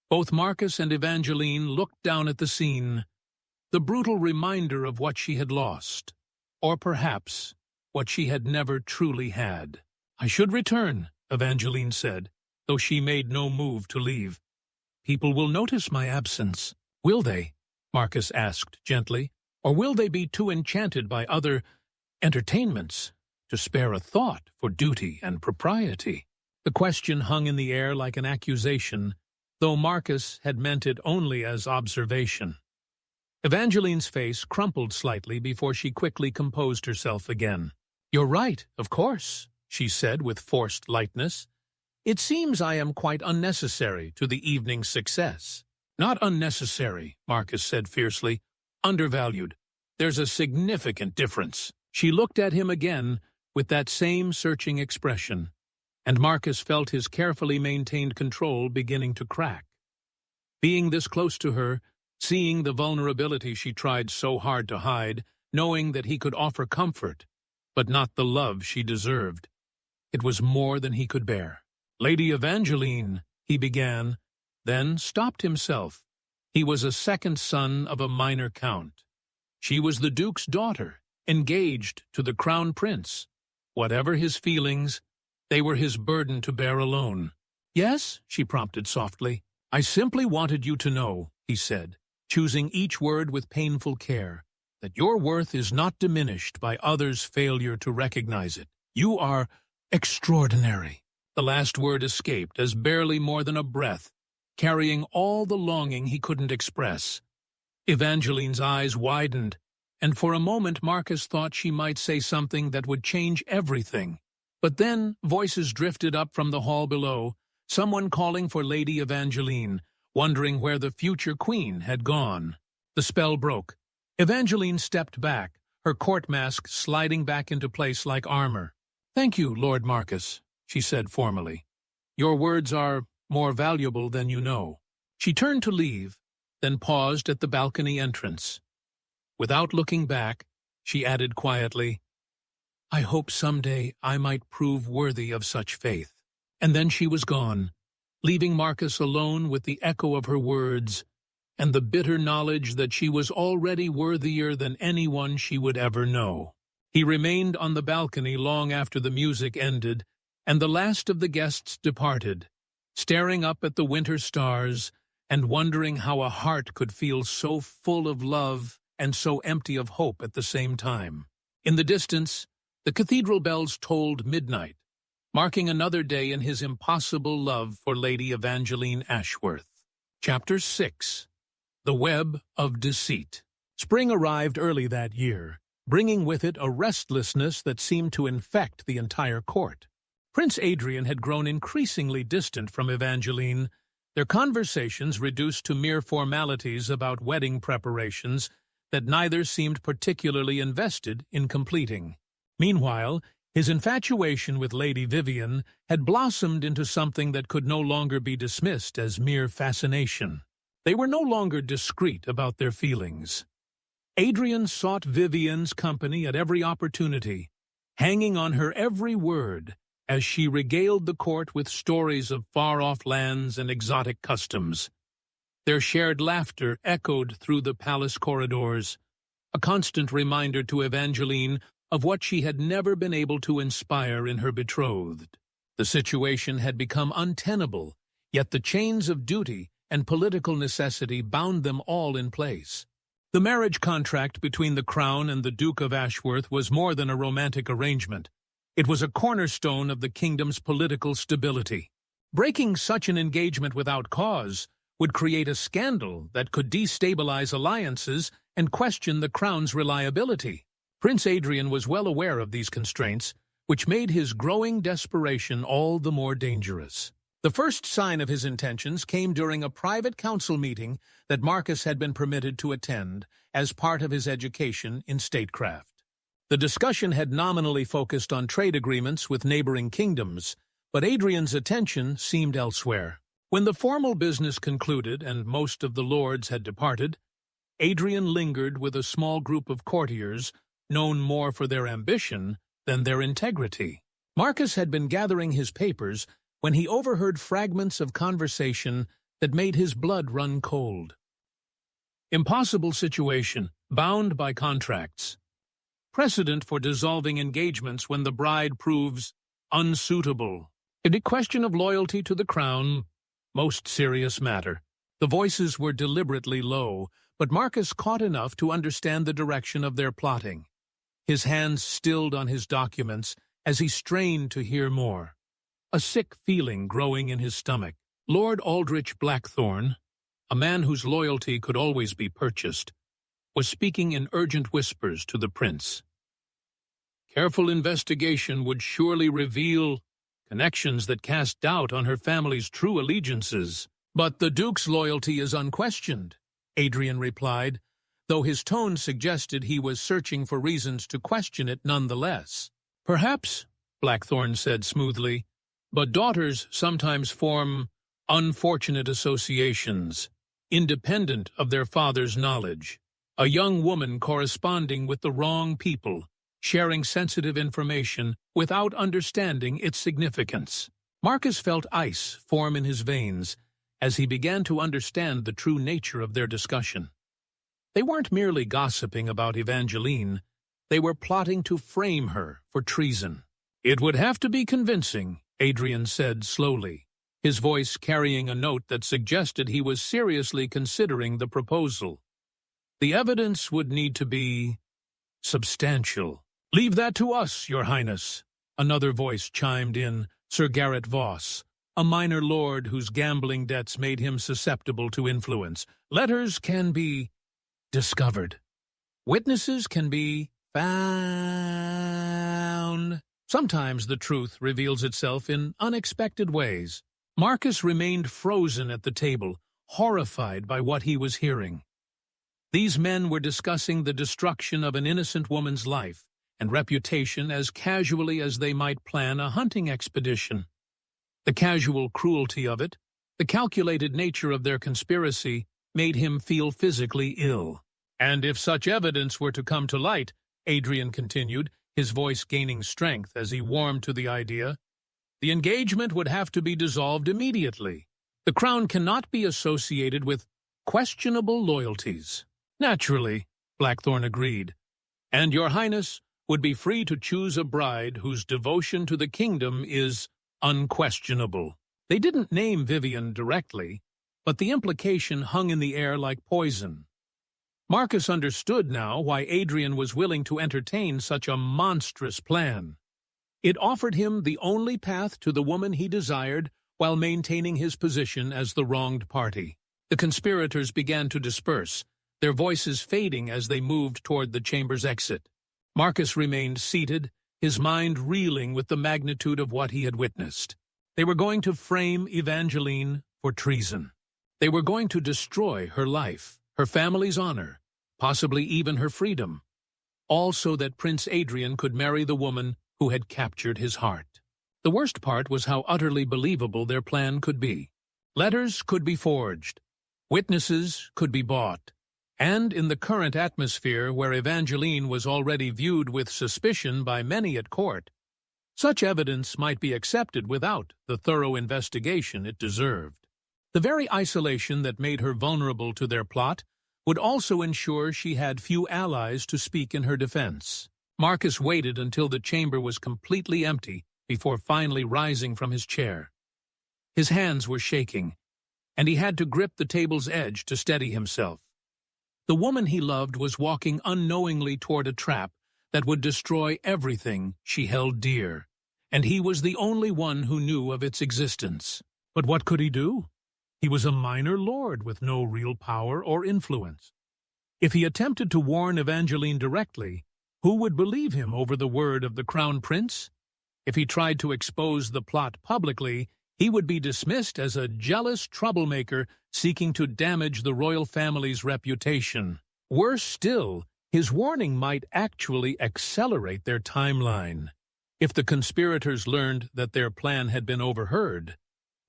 Both Marcus and Evangeline looked down at the scene, the brutal reminder of what she had lost, or perhaps what she had never truly had. "I should return," Evangeline said, though she made no move to leave. "People will notice my absence." "Will they?" Marcus asked gently. "Or will they be too enchanted by other entertainments, to spare a thought for duty and propriety. The question hung in the air like an accusation, though Marcus had meant it only as observation. Evangeline's face crumpled slightly before she quickly composed herself again. "You're right, of course," she said with forced lightness. "It seems I am quite unnecessary to the evening's success." "Not unnecessary," Marcus said fiercely. "Undervalued. There's a significant difference." She looked at him again with that same searching expression, and Marcus felt his carefully maintained control beginning to crack. Being this close to her, seeing the vulnerability she tried so hard to hide, knowing that he could offer comfort, but not the love she deserved, it was more than he could bear. "Lady Evangeline," he began, then stopped himself. He was a second son of a minor count. She was the Duke's daughter, engaged to the Crown Prince. Whatever his feelings, they were his burden to bear alone. "Yes," she prompted softly. "I simply wanted you to know," he said, choosing each word with painful care, "that your worth is not diminished by others' failure to recognize it. You are extraordinary." The last word escaped as barely more than a breath, carrying all the longing he couldn't express. Evangeline's eyes widened, and for a moment Marcus thought she might say something that would change everything. But then voices drifted up from the hall below, someone calling for Lady Evangeline, wondering where the future queen had gone. The spell broke. Evangeline stepped back, her court mask sliding back into place like armor. "Thank you, Lord Marcus," she said formally. "Your words are more valuable than you know." She turned to leave, then paused at the balcony entrance. Without looking back, she added quietly, "I hope someday I might prove worthy of such faith." And then she was gone, leaving Marcus alone with the echo of her words and the bitter knowledge that she was already worthier than anyone she would ever know. He remained on the balcony long after the music ended and the last of the guests departed, staring up at the winter stars and wondering how a heart could feel so full of love and so empty of hope at the same time. In the distance, the cathedral bells tolled midnight, marking another day in his impossible love for Lady Evangeline Ashworth. Chapter 6. The Web of Deceit. Spring arrived early that year, bringing with it a restlessness that seemed to infect the entire court. Prince Adrian had grown increasingly distant from Evangeline, their conversations reduced to mere formalities about wedding preparations that neither seemed particularly invested in completing. Meanwhile, his infatuation with Lady Vivian had blossomed into something that could no longer be dismissed as mere fascination. They were no longer discreet about their feelings. Adrian sought Vivian's company at every opportunity, hanging on her every word as she regaled the court with stories of far-off lands and exotic customs. Their shared laughter echoed through the palace corridors, a constant reminder to Evangeline of what she had never been able to inspire in her betrothed. The situation had become untenable, yet the chains of duty and political necessity bound them all in place. The marriage contract between the Crown and the Duke of Ashworth was more than a romantic arrangement. It was a cornerstone of the kingdom's political stability. Breaking such an engagement without cause would create a scandal that could destabilize alliances and question the Crown's reliability. Prince Adrian was well aware of these constraints, which made his growing desperation all the more dangerous. The first sign of his intentions came during a private council meeting that Marcus had been permitted to attend as part of his education in statecraft. The discussion had nominally focused on trade agreements with neighboring kingdoms, but Adrian's attention seemed elsewhere. When the formal business concluded and most of the lords had departed, Adrian lingered with a small group of courtiers known more for their ambition than their integrity. Marcus had been gathering his papers when he overheard fragments of conversation that made his blood run cold. Impossible situation, bound by contracts. Precedent for dissolving engagements when the bride proves unsuitable. In a question of loyalty to the Crown, most serious matter. The voices were deliberately low, but Marcus caught enough to understand the direction of their plotting. his hands stilled on his documents as he strained to hear more, a sick feeling growing in his stomach. Lord Aldrich Blackthorne, a man whose loyalty could always be purchased, was speaking in urgent whispers to the prince. Careful investigation would surely reveal connections that cast doubt on her family's true allegiances. But the Duke's loyalty is unquestioned, Adrian replied, though his tone suggested he was searching for reasons to question it nonetheless. Perhaps, Blackthorne said smoothly, but daughters sometimes form unfortunate associations, independent of their father's knowledge. A young woman corresponding with the wrong people, sharing sensitive information without understanding its significance. Marcus felt ice form in his veins as he began to understand the true nature of their discussion. They weren't merely gossiping about Evangeline, they were plotting to frame her for treason. "It would have to be convincing," Adrian said slowly, his voice carrying a note that suggested he was seriously considering the proposal. "The evidence would need to be substantial." "Leave that to us, Your Highness," another voice chimed in, Sir Garrett Voss, a minor lord whose gambling debts made him susceptible to influence. "Letters can be discovered. Witnesses can be found. Sometimes the truth reveals itself in unexpected ways." Marcus remained frozen at the table, horrified by what he was hearing. These men were discussing the destruction of an innocent woman's life and reputation as casually as they might plan a hunting expedition. The casual cruelty of it, the calculated nature of their conspiracy, made him feel physically ill. "And if such evidence were to come to light," Adrian continued, his voice gaining strength as he warmed to the idea, "the engagement would have to be dissolved immediately. The crown cannot be associated with questionable loyalties." "Naturally," Blackthorne agreed, "and Your Highness would be free to choose a bride whose devotion to the kingdom is unquestionable." They didn't name Vivian directly, but the implication hung in the air like poison. Marcus understood now why Adrian was willing to entertain such a monstrous plan. It offered him the only path to the woman he desired while maintaining his position as the wronged party. The conspirators began to disperse, their voices fading as they moved toward the chamber's exit. Marcus remained seated, his mind reeling with the magnitude of what he had witnessed. They were going to frame Evangeline for treason. They were going to destroy her life, her family's honor, possibly even her freedom, all so that Prince Adrian could marry the woman who had captured his heart. The worst part was how utterly believable their plan could be. Letters could be forged, witnesses could be bought, and in the current atmosphere where Evangeline was already viewed with suspicion by many at court, such evidence might be accepted without the thorough investigation it deserved. The very isolation that made her vulnerable to their plot would also ensure she had few allies to speak in her defense. Marcus waited until the chamber was completely empty before finally rising from his chair. His hands were shaking, and he had to grip the table's edge to steady himself. The woman he loved was walking unknowingly toward a trap that would destroy everything she held dear, and he was the only one who knew of its existence. But what could he do? He was a minor lord with no real power or influence. If he attempted to warn Evangeline directly, who would believe him over the word of the crown prince? If he tried to expose the plot publicly, he would be dismissed as a jealous troublemaker seeking to damage the royal family's reputation. Worse still, his warning might actually accelerate their timeline. If the conspirators learned that their plan had been overheard,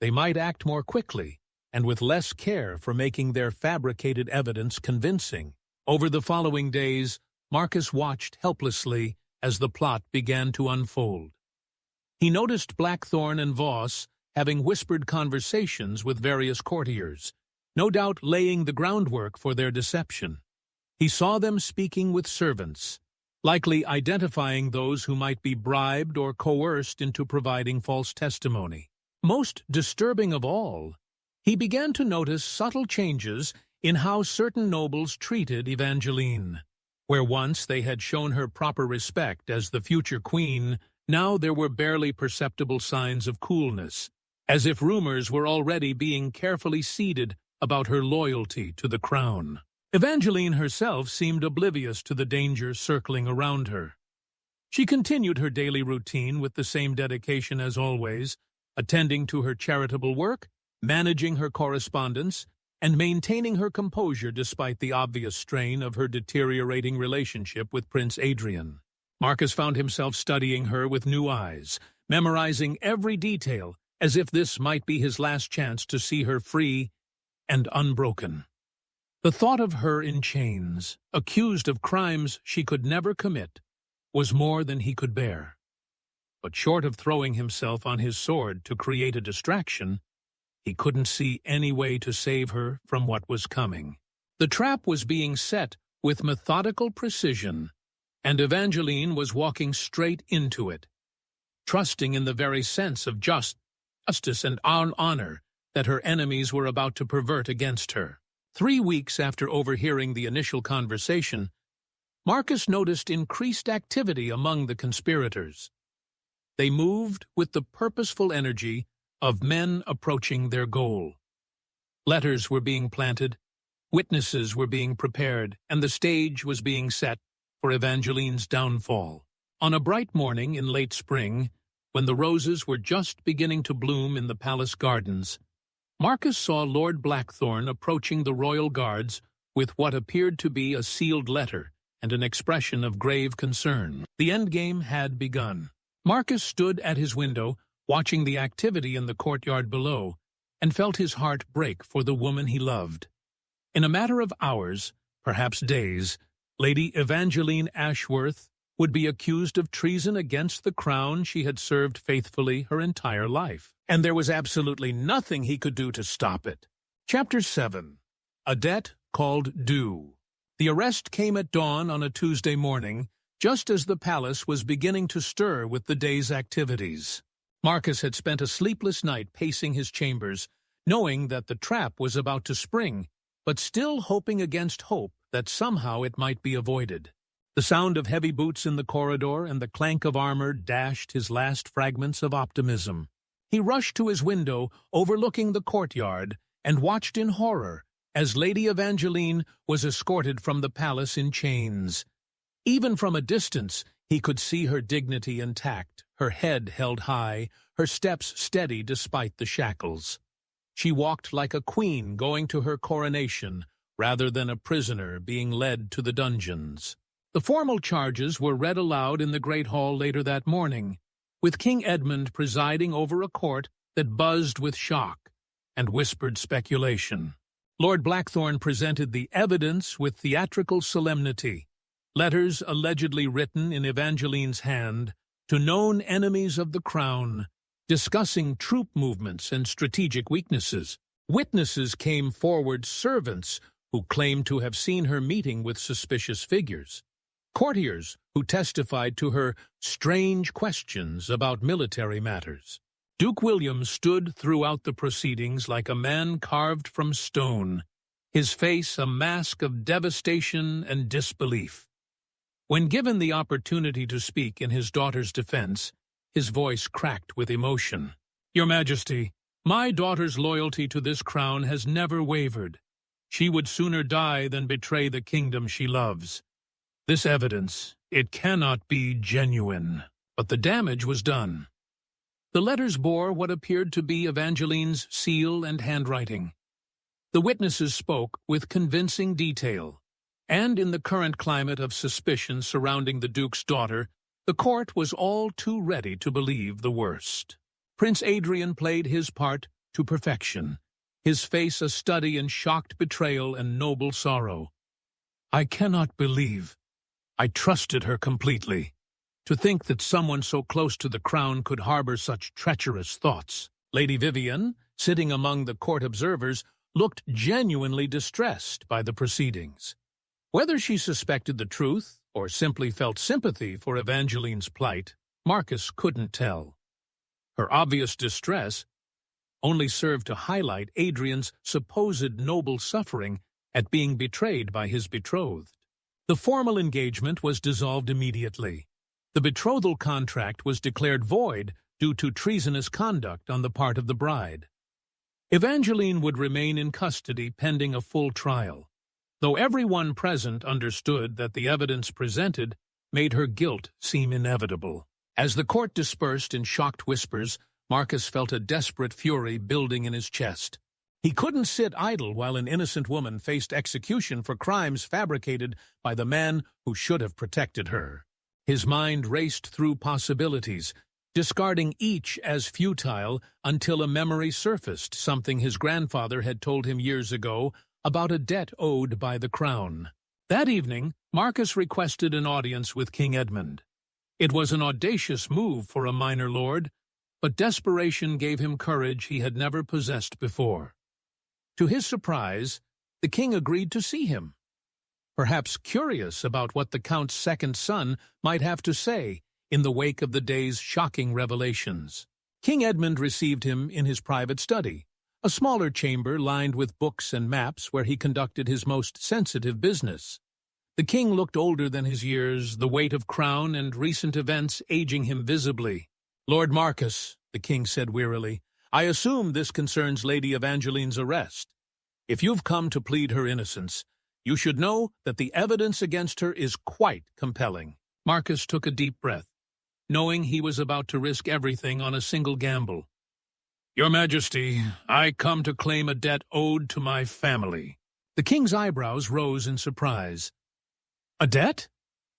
they might act more quickly and with less care for making their fabricated evidence convincing. Over the following days, Marcus watched helplessly as the plot began to unfold. He noticed Blackthorne and Voss having whispered conversations with various courtiers, no doubt laying the groundwork for their deception. He saw them speaking with servants, likely identifying those who might be bribed or coerced into providing false testimony. Most disturbing of all, he began to notice subtle changes in how certain nobles treated Evangeline. Where once they had shown her proper respect as the future queen, now there were barely perceptible signs of coolness, as if rumors were already being carefully seeded about her loyalty to the crown. Evangeline herself seemed oblivious to the danger circling around her. She continued her daily routine with the same dedication as always, attending to her charitable work, managing her correspondence, and maintaining her composure despite the obvious strain of her deteriorating relationship with Prince Adrian. Marcus found himself studying her with new eyes, memorizing every detail, as if this might be his last chance to see her free and unbroken. The thought of her in chains, accused of crimes she could never commit, was more than he could bear. But short of throwing himself on his sword to create a distraction, he couldn't see any way to save her from what was coming. The trap was being set with methodical precision, and Evangeline was walking straight into it, trusting in the very sense of justice and honor that her enemies were about to pervert against her. 3 weeks after overhearing the initial conversation, Marcus noticed increased activity among the conspirators. They moved with the purposeful energy of men approaching their goal. Letters were being planted, witnesses were being prepared, and the stage was being set for Evangeline's downfall. On a bright morning in late spring, when the roses were just beginning to bloom in the palace gardens, Marcus saw Lord Blackthorne approaching the royal guards with what appeared to be a sealed letter and an expression of grave concern. The endgame had begun. Marcus stood at his window, watching the activity in the courtyard below, and felt his heart break for the woman he loved. In a matter of hours, perhaps days, Lady Evangeline Ashworth would be accused of treason against the crown she had served faithfully her entire life, and there was absolutely nothing he could do to stop it. Chapter 7. A Debt Called Due. The arrest came at dawn on a Tuesday morning, just as the palace was beginning to stir with the day's activities. Marcus had spent a sleepless night pacing his chambers, knowing that the trap was about to spring, but still hoping against hope that somehow it might be avoided. The sound of heavy boots in the corridor and the clank of armor dashed his last fragments of optimism. He rushed to his window overlooking the courtyard and watched in horror as Lady Evangeline was escorted from the palace in chains. Even from a distance, he could see her dignity intact, her head held high, her steps steady despite the shackles. She walked like a queen going to her coronation, rather than a prisoner being led to the dungeons. The formal charges were read aloud in the Great Hall later that morning, with King Edmund presiding over a court that buzzed with shock and whispered speculation. Lord Blackthorne presented the evidence with theatrical solemnity, letters allegedly written in Evangeline's hand to known enemies of the crown, discussing troop movements and strategic weaknesses. Witnesses came forward, servants who claimed to have seen her meeting with suspicious figures, courtiers who testified to her strange questions about military matters. Duke William stood throughout the proceedings like a man carved from stone, his face a mask of devastation and disbelief. When given the opportunity to speak in his daughter's defense, his voice cracked with emotion. "Your Majesty, my daughter's loyalty to this crown has never wavered. She would sooner die than betray the kingdom she loves. This evidence, it cannot be genuine." But the damage was done. The letters bore what appeared to be Evangeline's seal and handwriting. The witnesses spoke with convincing detail, and in the current climate of suspicion surrounding the Duke's daughter, the court was all too ready to believe the worst. Prince Adrian played his part to perfection, his face a study in shocked betrayal and noble sorrow. "I cannot believe. I trusted her completely. To think that someone so close to the crown could harbor such treacherous thoughts." Lady Vivian, sitting among the court observers, looked genuinely distressed by the proceedings. Whether she suspected the truth or simply felt sympathy for Evangeline's plight, Marcus couldn't tell. Her obvious distress only served to highlight Adrian's supposed noble suffering at being betrayed by his betrothed. The formal engagement was dissolved immediately. The betrothal contract was declared void due to treasonous conduct on the part of the bride. Evangeline would remain in custody pending a full trial, though everyone present understood that the evidence presented made her guilt seem inevitable. As the court dispersed in shocked whispers, Marcus felt a desperate fury building in his chest. He couldn't sit idle while an innocent woman faced execution for crimes fabricated by the man who should have protected her. His mind raced through possibilities, discarding each as futile until a memory surfaced, something his grandfather had told him years ago about a debt owed by the crown. That evening, Marcus requested an audience with King Edmund. It was an audacious move for a minor lord, but desperation gave him courage he had never possessed before. To his surprise, the king agreed to see him, perhaps curious about what the count's second son might have to say in the wake of the day's shocking revelations. King Edmund received him in his private study, a smaller chamber lined with books and maps where he conducted his most sensitive business. The king looked older than his years, the weight of crown and recent events aging him visibly. "Lord Marcus," the king said wearily, "I assume this concerns Lady Evangeline's arrest. If you've come to plead her innocence, you should know that the evidence against her is quite compelling." Marcus took a deep breath, knowing he was about to risk everything on a single gamble. "Your Majesty, I come to claim a debt owed to my family." The king's eyebrows rose in surprise. "A debt?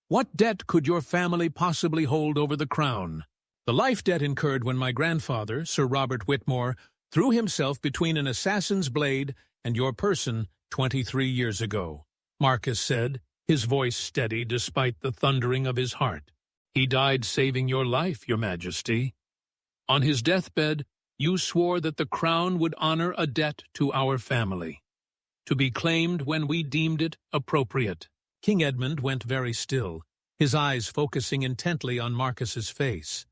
What debt could your family possibly hold over the crown?" "The life debt incurred when my grandfather, Sir Robert Whitmore, threw himself between an assassin's blade and your person 23 years ago," Marcus said, his voice steady despite the thundering of his heart. "He died saving your life, Your Majesty. On his deathbed, you swore that the crown would honor a debt to our family, to be claimed when we deemed it appropriate." King Edmund went very still, his eyes focusing intently on Marcus's face.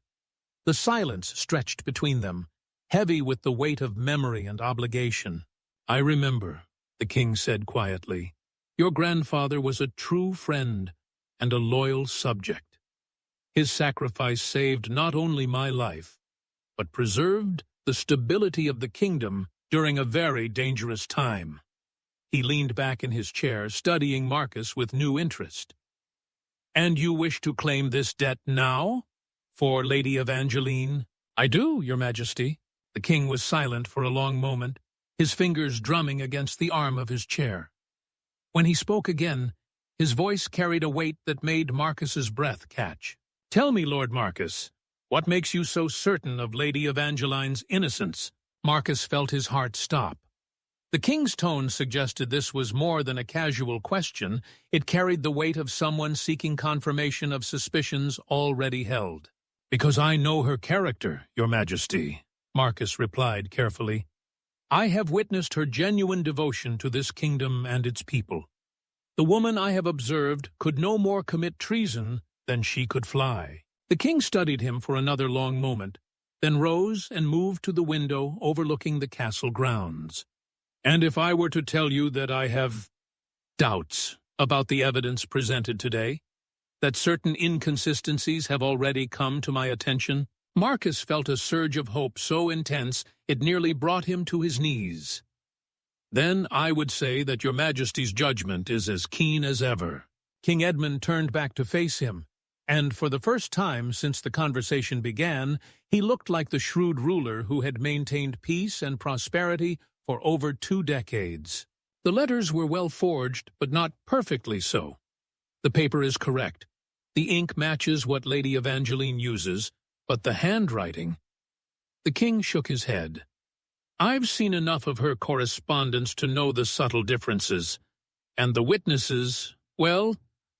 The silence stretched between them, heavy with the weight of memory and obligation. "I remember," the king said quietly. "Your grandfather was a true friend and a loyal subject. His sacrifice saved not only my life, but preserved the stability of the kingdom during a very dangerous time." He leaned back in his chair, studying Marcus with new interest. "And you wish to claim this debt now? For Lady Evangeline?" "I do, Your Majesty." The king was silent for a long moment, his fingers drumming against the arm of his chair. When he spoke again, his voice carried a weight that made Marcus's breath catch. "Tell me, Lord Marcus, what makes you so certain of Lady Evangeline's innocence?" Marcus felt his heart stop. The king's tone suggested this was more than a casual question. It carried the weight of someone seeking confirmation of suspicions already held. "Because I know her character, Your Majesty," Marcus replied carefully. "I have witnessed her genuine devotion to this kingdom and its people. The woman I have observed could no more commit treason than she could fly." The king studied him for another long moment, then rose and moved to the window overlooking the castle grounds. "And if I were to tell you that I have doubts about the evidence presented today, that certain inconsistencies have already come to my attention?" Marcus felt a surge of hope so intense it nearly brought him to his knees. "Then I would say that Your Majesty's judgment is as keen as ever." King Edmund turned back to face him, and for the first time since the conversation began, he looked like the shrewd ruler who had maintained peace and prosperity for over 2 decades. "The letters were well forged, but not perfectly so. The paper is correct. The ink matches what Lady Evangeline uses, but the handwriting—" The king shook his head. "I've seen enough of her correspondence to know the subtle differences. And the witnesses, well,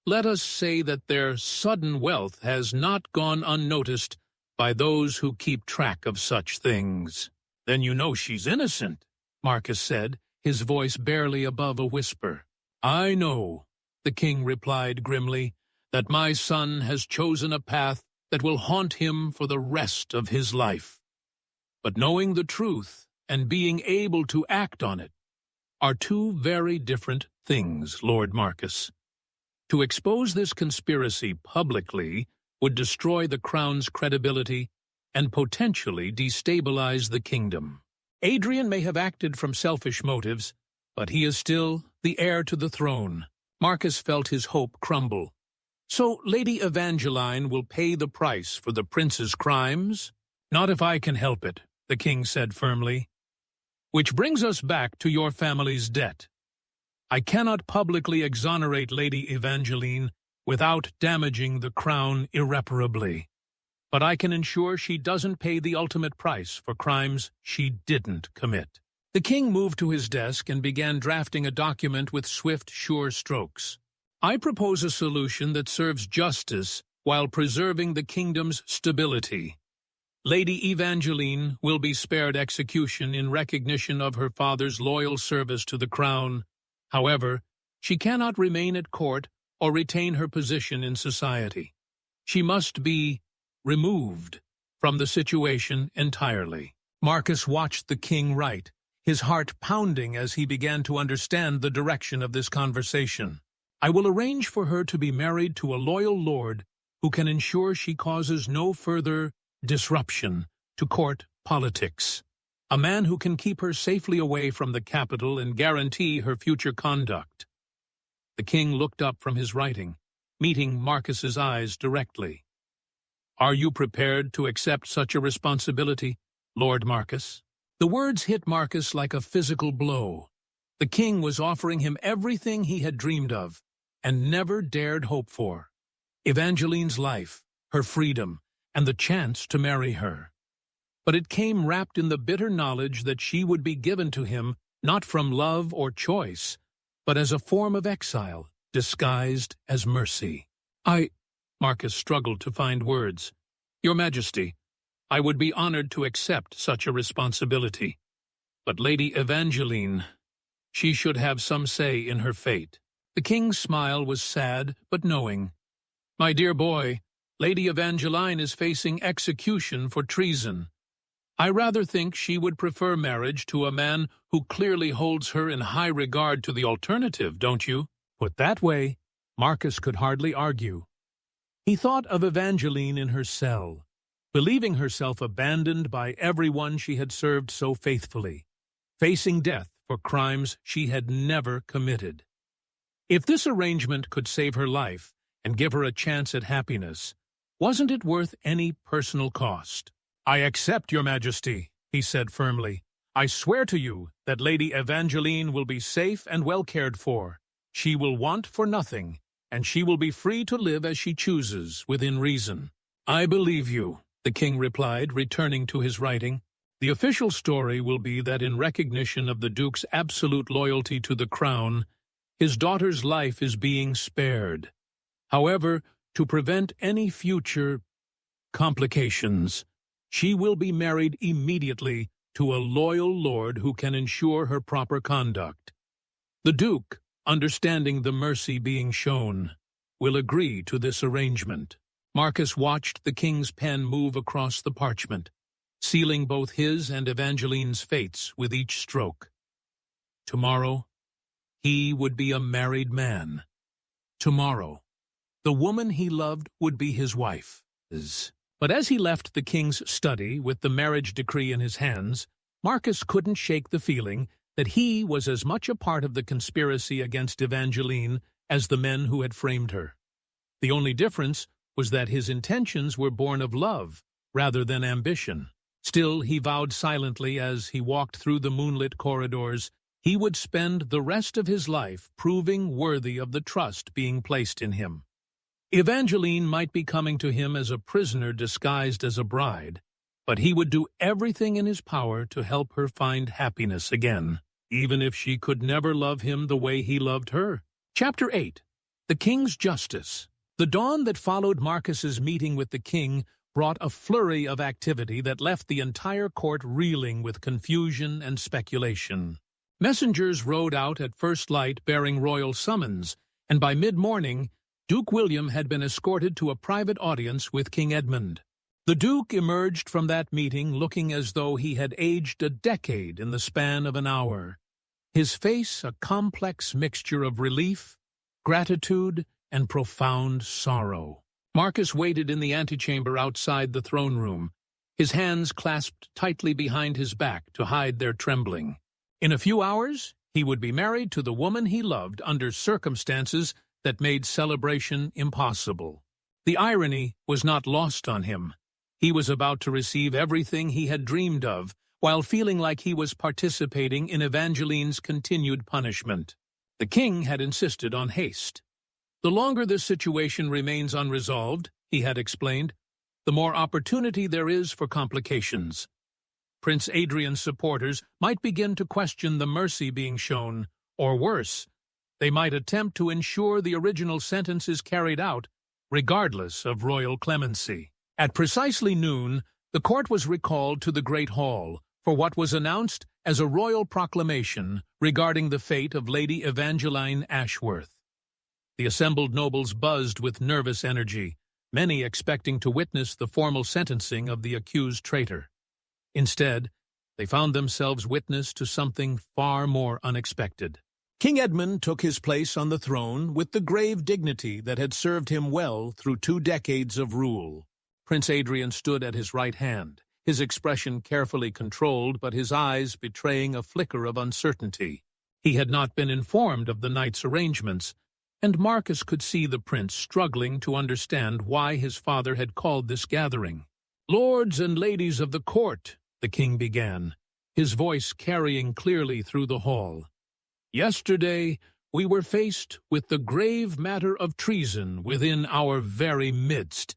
let us say that their sudden wealth has not gone unnoticed by those who keep track of such things." "Then you know she's innocent," Marcus said, his voice barely above a whisper. "I know," the king replied grimly, "that my son has chosen a path that will haunt him for the rest of his life. But knowing the truth and being able to act on it are 2 very different things, Lord Marcus. To expose this conspiracy publicly would destroy the crown's credibility and potentially destabilize the kingdom. Adrian may have acted from selfish motives, but he is still the heir to the throne. Marcus felt his hope crumble. So Lady Evangeline will pay the price for the prince's crimes? Not if I can help it, the king said firmly. Which brings us back to your family's debt. I cannot publicly exonerate Lady Evangeline without damaging the crown irreparably. But I can ensure she doesn't pay the ultimate price for crimes she didn't commit. The king moved to his desk and began drafting a document with swift, sure strokes. I propose a solution that serves justice while preserving the kingdom's stability. Lady Evangeline will be spared execution in recognition of her father's loyal service to the crown. However, she cannot remain at court or retain her position in society. She must be removed from the situation entirely. Marcus watched the king write, his heart pounding as he began to understand the direction of this conversation. I will arrange for her to be married to a loyal lord who can ensure she causes no further disruption to court politics. A man who can keep her safely away from the capital and guarantee her future conduct. The king looked up from his writing, meeting Marcus's eyes directly. Are you prepared to accept such a responsibility, Lord Marcus? The words hit Marcus like a physical blow. The king was offering him everything he had dreamed of and never dared hope for. Evangeline's life, her freedom, and the chance to marry her. But it came wrapped in the bitter knowledge that she would be given to him not from love or choice, but as a form of exile, disguised as mercy. Marcus struggled to find words. Your Majesty, I would be honored to accept such a responsibility. But Lady Evangeline, she should have some say in her fate. The king's smile was sad but knowing. My dear boy, Lady Evangeline is facing execution for treason. I rather think she would prefer marriage to a man who clearly holds her in high regard to the alternative, don't you? Put that way, Marcus could hardly argue. He thought of Evangeline in her cell, believing herself abandoned by everyone she had served so faithfully, facing death for crimes she had never committed. If this arrangement could save her life and give her a chance at happiness, wasn't it worth any personal cost? I accept, Your Majesty, he said firmly. I swear to you that Lady Evangeline will be safe and well cared for. She will want for nothing, and she will be free to live as she chooses, within reason. I believe you, the king replied, returning to his writing. The official story will be that in recognition of the Duke's absolute loyalty to the crown, his daughter's life is being spared. However, to prevent any future complications, she will be married immediately to a loyal lord who can ensure her proper conduct. The Duke, understanding the mercy being shown, will agree to this arrangement. Marcus watched the king's pen move across the parchment, sealing both his and Evangeline's fates with each stroke. Tomorrow, he would be a married man. Tomorrow, the woman he loved would be his wife. But as he left the king's study with the marriage decree in his hands, Marcus couldn't shake the feeling that he was as much a part of the conspiracy against Evangeline as the men who had framed her. The only difference was that his intentions were born of love rather than ambition. Still, he vowed silently as he walked through the moonlit corridors, he would spend the rest of his life proving worthy of the trust being placed in him. Evangeline might be coming to him as a prisoner disguised as a bride, but he would do everything in his power to help her find happiness again, even if she could never love him the way he loved her. Chapter 8. The King's Justice. The dawn that followed Marcus's meeting with the king brought a flurry of activity that left the entire court reeling with confusion and speculation. Messengers rode out at first light bearing royal summons, and by mid-morning, Duke William had been escorted to a private audience with King Edmund. The Duke emerged from that meeting looking as though he had aged a decade in the span of an hour. His face a complex mixture of relief, gratitude, and profound sorrow. Marcus waited in the antechamber outside the throne room, his hands clasped tightly behind his back to hide their trembling. In a few hours, he would be married to the woman he loved under circumstances that made celebration impossible. The irony was not lost on him. He was about to receive everything he had dreamed of, while feeling like he was participating in Evangeline's continued punishment. The king had insisted on haste. The longer this situation remains unresolved, he had explained, the more opportunity there is for complications. Prince Adrian's supporters might begin to question the mercy being shown, or worse, they might attempt to ensure the original sentence is carried out, regardless of royal clemency. At precisely noon, the court was recalled to the Great Hall for what was announced as a royal proclamation regarding the fate of Lady Evangeline Ashworth. The assembled nobles buzzed with nervous energy, many expecting to witness the formal sentencing of the accused traitor. Instead, they found themselves witness to something far more unexpected. King Edmund took his place on the throne with the grave dignity that had served him well through 2 decades of rule. Prince Adrian stood at his right hand, his expression carefully controlled, but his eyes betraying a flicker of uncertainty. He had not been informed of the night's arrangements, and Marcus could see the prince struggling to understand why his father had called this gathering. "Lords and ladies of the court," the king began, his voice carrying clearly through the hall. "Yesterday we were faced with the grave matter of treason within our very midst.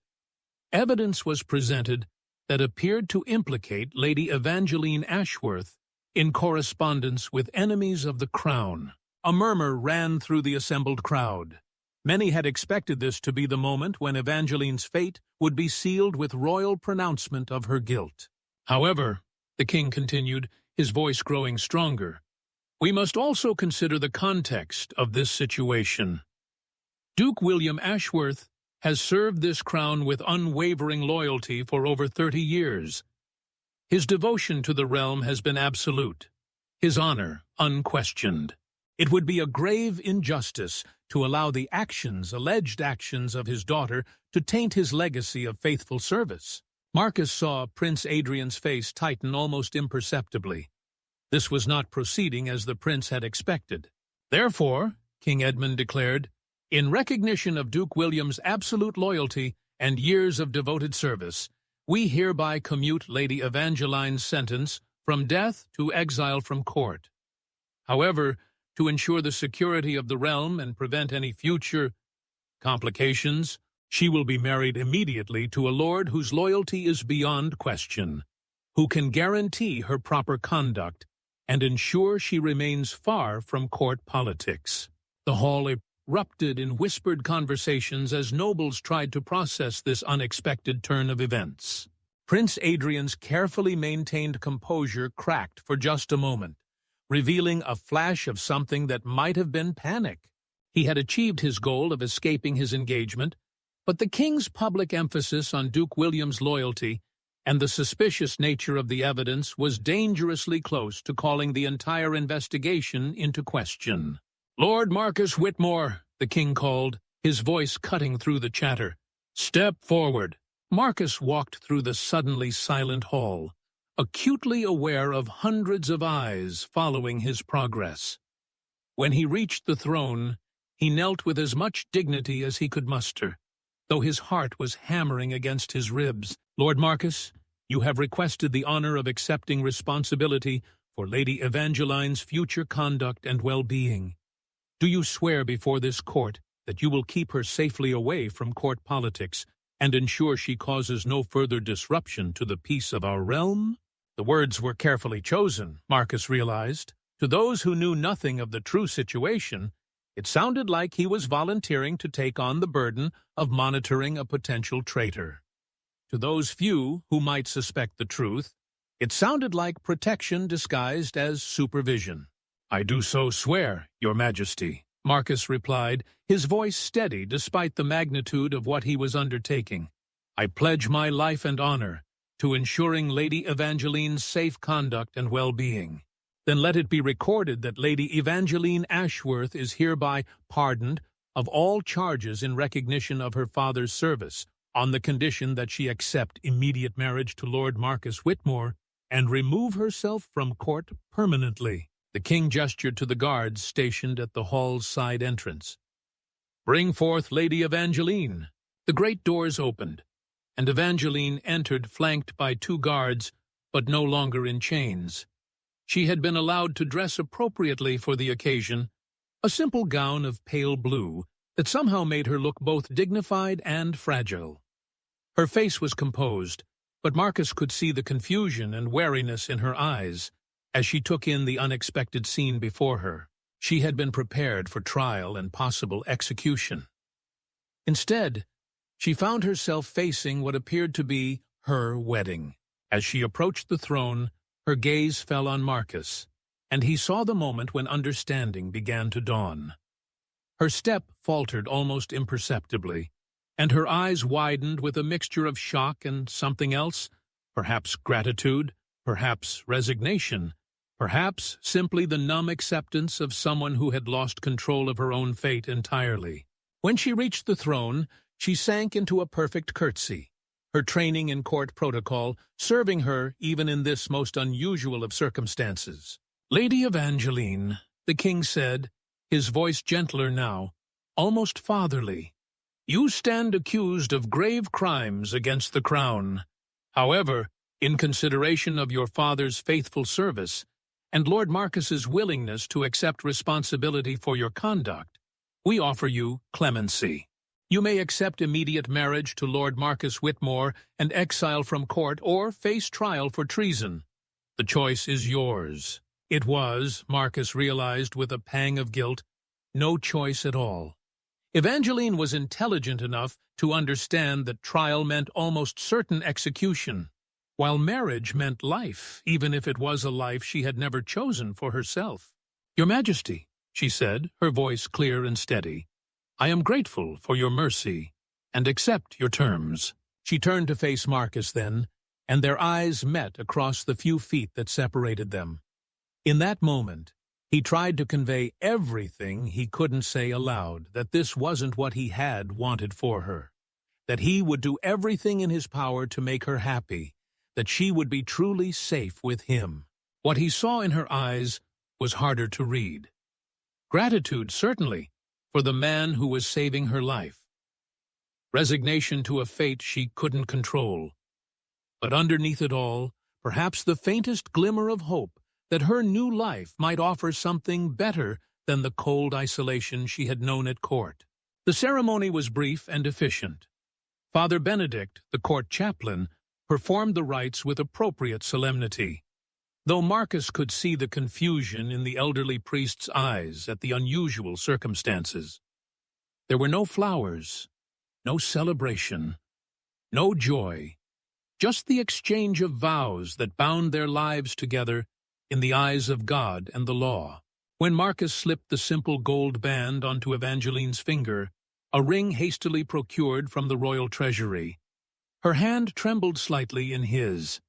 Evidence was presented that appeared to implicate Lady Evangeline Ashworth in correspondence with enemies of the crown." A murmur ran through the assembled crowd. Many had expected this to be the moment when Evangeline's fate would be sealed with royal pronouncement of her guilt. "However," the king continued, his voice growing stronger, "we must also consider the context of this situation. Duke William Ashworth has served this crown with unwavering loyalty for over 30 years. His devotion to the realm has been absolute, his honor unquestioned. It would be a grave injustice to allow the alleged actions of his daughter to taint his legacy of faithful service." Marcus saw Prince Adrian's face tighten almost imperceptibly. This was not proceeding as the prince had expected. "Therefore," King Edmund declared, "in recognition of Duke William's absolute loyalty and years of devoted service, we hereby commute Lady Evangeline's sentence from death to exile from court. However, to ensure the security of the realm and prevent any future complications, she will be married immediately to a lord whose loyalty is beyond question, who can guarantee her proper conduct and ensure she remains far from court politics." The hall erupted in whispered conversations as nobles tried to process this unexpected turn of events. Prince Adrian's carefully maintained composure cracked for just a moment, revealing a flash of something that might have been panic. He had achieved his goal of escaping his engagement, but the king's public emphasis on Duke William's loyalty and the suspicious nature of the evidence was dangerously close to calling the entire investigation into question. "Lord Marcus Whitmore," the king called, his voice cutting through the chatter. "Step forward." Marcus walked through the suddenly silent hall, acutely aware of hundreds of eyes following his progress. When he reached the throne, he knelt with as much dignity as he could muster, though his heart was hammering against his ribs. "Lord Marcus, you have requested the honor of accepting responsibility for Lady Evangeline's future conduct and well-being. Do you swear before this court that you will keep her safely away from court politics and ensure she causes no further disruption to the peace of our realm?" The words were carefully chosen, Marcus realized. To those who knew nothing of the true situation, it sounded like he was volunteering to take on the burden of monitoring a potential traitor. To those few who might suspect the truth, it sounded like protection disguised as supervision. "I do so swear, Your Majesty," Marcus replied, his voice steady despite the magnitude of what he was undertaking. "I pledge my life and honor to ensuring Lady Evangeline's safe conduct and well-being." "Then let it be recorded that Lady Evangeline Ashworth is hereby pardoned of all charges in recognition of her father's service, on the condition that she accept immediate marriage to Lord Marcus Whitmore and remove herself from court permanently. The king gestured to the guards stationed at the hall's side entrance. "Bring forth Lady Evangeline." The great doors opened, and Evangeline entered flanked by 2 guards, but no longer in chains. She had been allowed to dress appropriately for the occasion, a simple gown of pale blue that somehow made her look both dignified and fragile. Her face was composed, but Marcus could see the confusion and wariness in her eyes as she took in the unexpected scene before her. She had been prepared for trial and possible execution. Instead, she found herself facing what appeared to be her wedding. As she approached the throne, her gaze fell on Marcus, and he saw the moment when understanding began to dawn. Her step faltered almost imperceptibly, and her eyes widened with a mixture of shock and something else, perhaps gratitude, perhaps resignation, perhaps simply the numb acceptance of someone who had lost control of her own fate entirely. When she reached the throne, she sank into a perfect curtsy, her training in court protocol serving her even in this most unusual of circumstances. "Lady Evangeline," the king said, his voice gentler now, almost fatherly, "you stand accused of grave crimes against the crown. However, in consideration of your father's faithful service and Lord Marcus's willingness to accept responsibility for your conduct, we offer you clemency. You may accept immediate marriage to Lord Marcus Whitmore and exile from court, or face trial for treason. The choice is yours." It was, Marcus realized with a pang of guilt, no choice at all. Evangeline was intelligent enough to understand that trial meant almost certain execution, while marriage meant life, even if it was a life she had never chosen for herself. "Your Majesty," she said, her voice clear and steady, "I am grateful for your mercy, and accept your terms." She turned to face Marcus then, and their eyes met across the few feet that separated them. In that moment, he tried to convey everything he couldn't say aloud, that this wasn't what he had wanted for her, that he would do everything in his power to make her happy, that she would be truly safe with him. What he saw in her eyes was harder to read. Gratitude, certainly, for the man who was saving her life. Resignation to a fate she couldn't control. But underneath it all, perhaps the faintest glimmer of hope that her new life might offer something better than the cold isolation she had known at court. The ceremony was brief and efficient. Father Benedict, the court chaplain, performed the rites with appropriate solemnity, though Marcus could see the confusion in the elderly priest's eyes at the unusual circumstances. There were no flowers, no celebration, no joy, just the exchange of vows that bound their lives together in the eyes of God and the law. When Marcus slipped the simple gold band onto Evangeline's finger, a ring hastily procured from the royal treasury, her hand trembled slightly in his.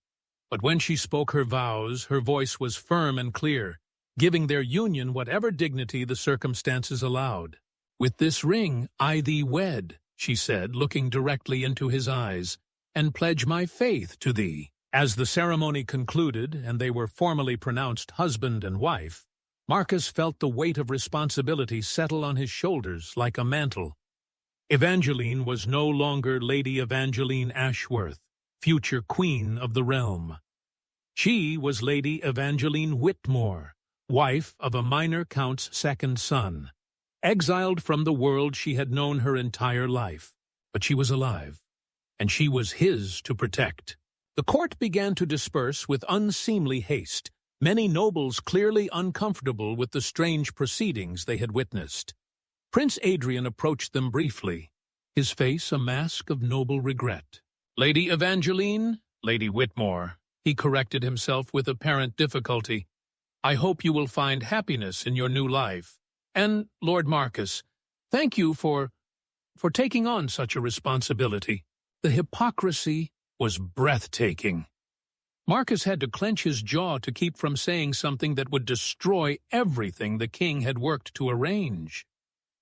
But when she spoke her vows, her voice was firm and clear, giving their union whatever dignity the circumstances allowed. "With this ring I thee wed," she said, looking directly into his eyes, "and pledge my faith to thee." As the ceremony concluded and they were formally pronounced husband and wife, Marcus felt the weight of responsibility settle on his shoulders like a mantle. Evangeline was no longer Lady Evangeline Ashworth, future queen of the realm. She was Lady Evangeline Whitmore, wife of a minor count's second son, exiled from the world she had known her entire life. But she was alive, and she was his to protect. The court began to disperse with unseemly haste, many nobles clearly uncomfortable with the strange proceedings they had witnessed. Prince Adrian approached them briefly, his face a mask of noble regret. "Lady Evangeline, Lady Whitmore," he corrected himself with apparent difficulty, "I hope you will find happiness in your new life. And, Lord Marcus, thank you for taking on such a responsibility." The hypocrisy was breathtaking. Marcus had to clench his jaw to keep from saying something that would destroy everything the king had worked to arrange.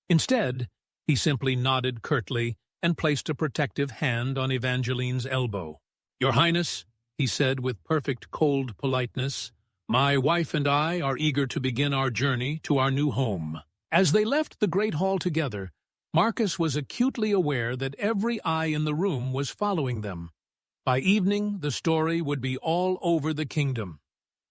Instead, He simply nodded curtly and placed a protective hand on Evangeline's elbow. "Your Highness," he said with perfect cold politeness, "my wife and I are eager to begin our journey to our new home." As they left the great hall together, Marcus was acutely aware that every eye in the room was following them. By evening, the story would be all over the kingdom.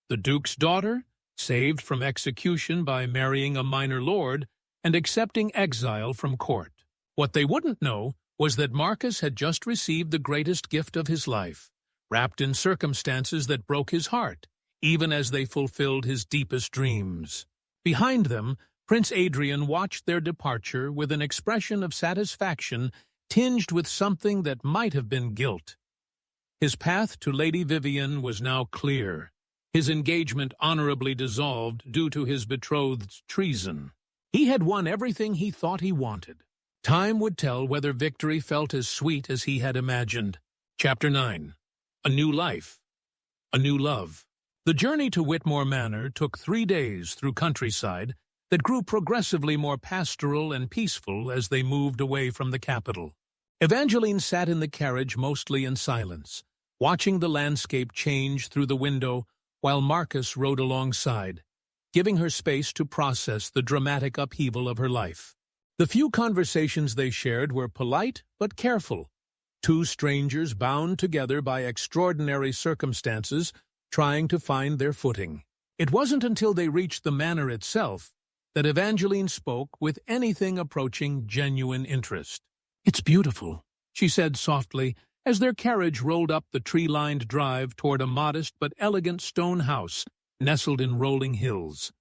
The Duke's daughter, saved from execution by marrying a minor lord and accepting exile from court. What they wouldn't know was that Marcus had just received the greatest gift of his life, wrapped in circumstances that broke his heart, even as they fulfilled his deepest dreams. Behind them, Prince Adrian watched their departure with an expression of satisfaction tinged with something that might have been guilt. His path to Lady Vivian was now clear, his engagement honorably dissolved due to his betrothed's treason. He had won everything he thought he wanted. Time would tell whether victory felt as sweet as he had imagined. Chapter 9. A New Life. A New Love. The journey to Whitmore Manor took 3 days through countryside that grew progressively more pastoral and peaceful as they moved away from the capital. Evangeline sat in the carriage mostly in silence, watching the landscape change through the window while Marcus rode alongside, giving her space to process the dramatic upheaval of her life. The few conversations they shared were polite but careful, two strangers bound together by extraordinary circumstances trying to find their footing. It wasn't until they reached the manor itself that Evangeline spoke with anything approaching genuine interest. "It's beautiful," she said softly, as their carriage rolled up the tree-lined drive toward a modest but elegant stone house nestled in rolling hills.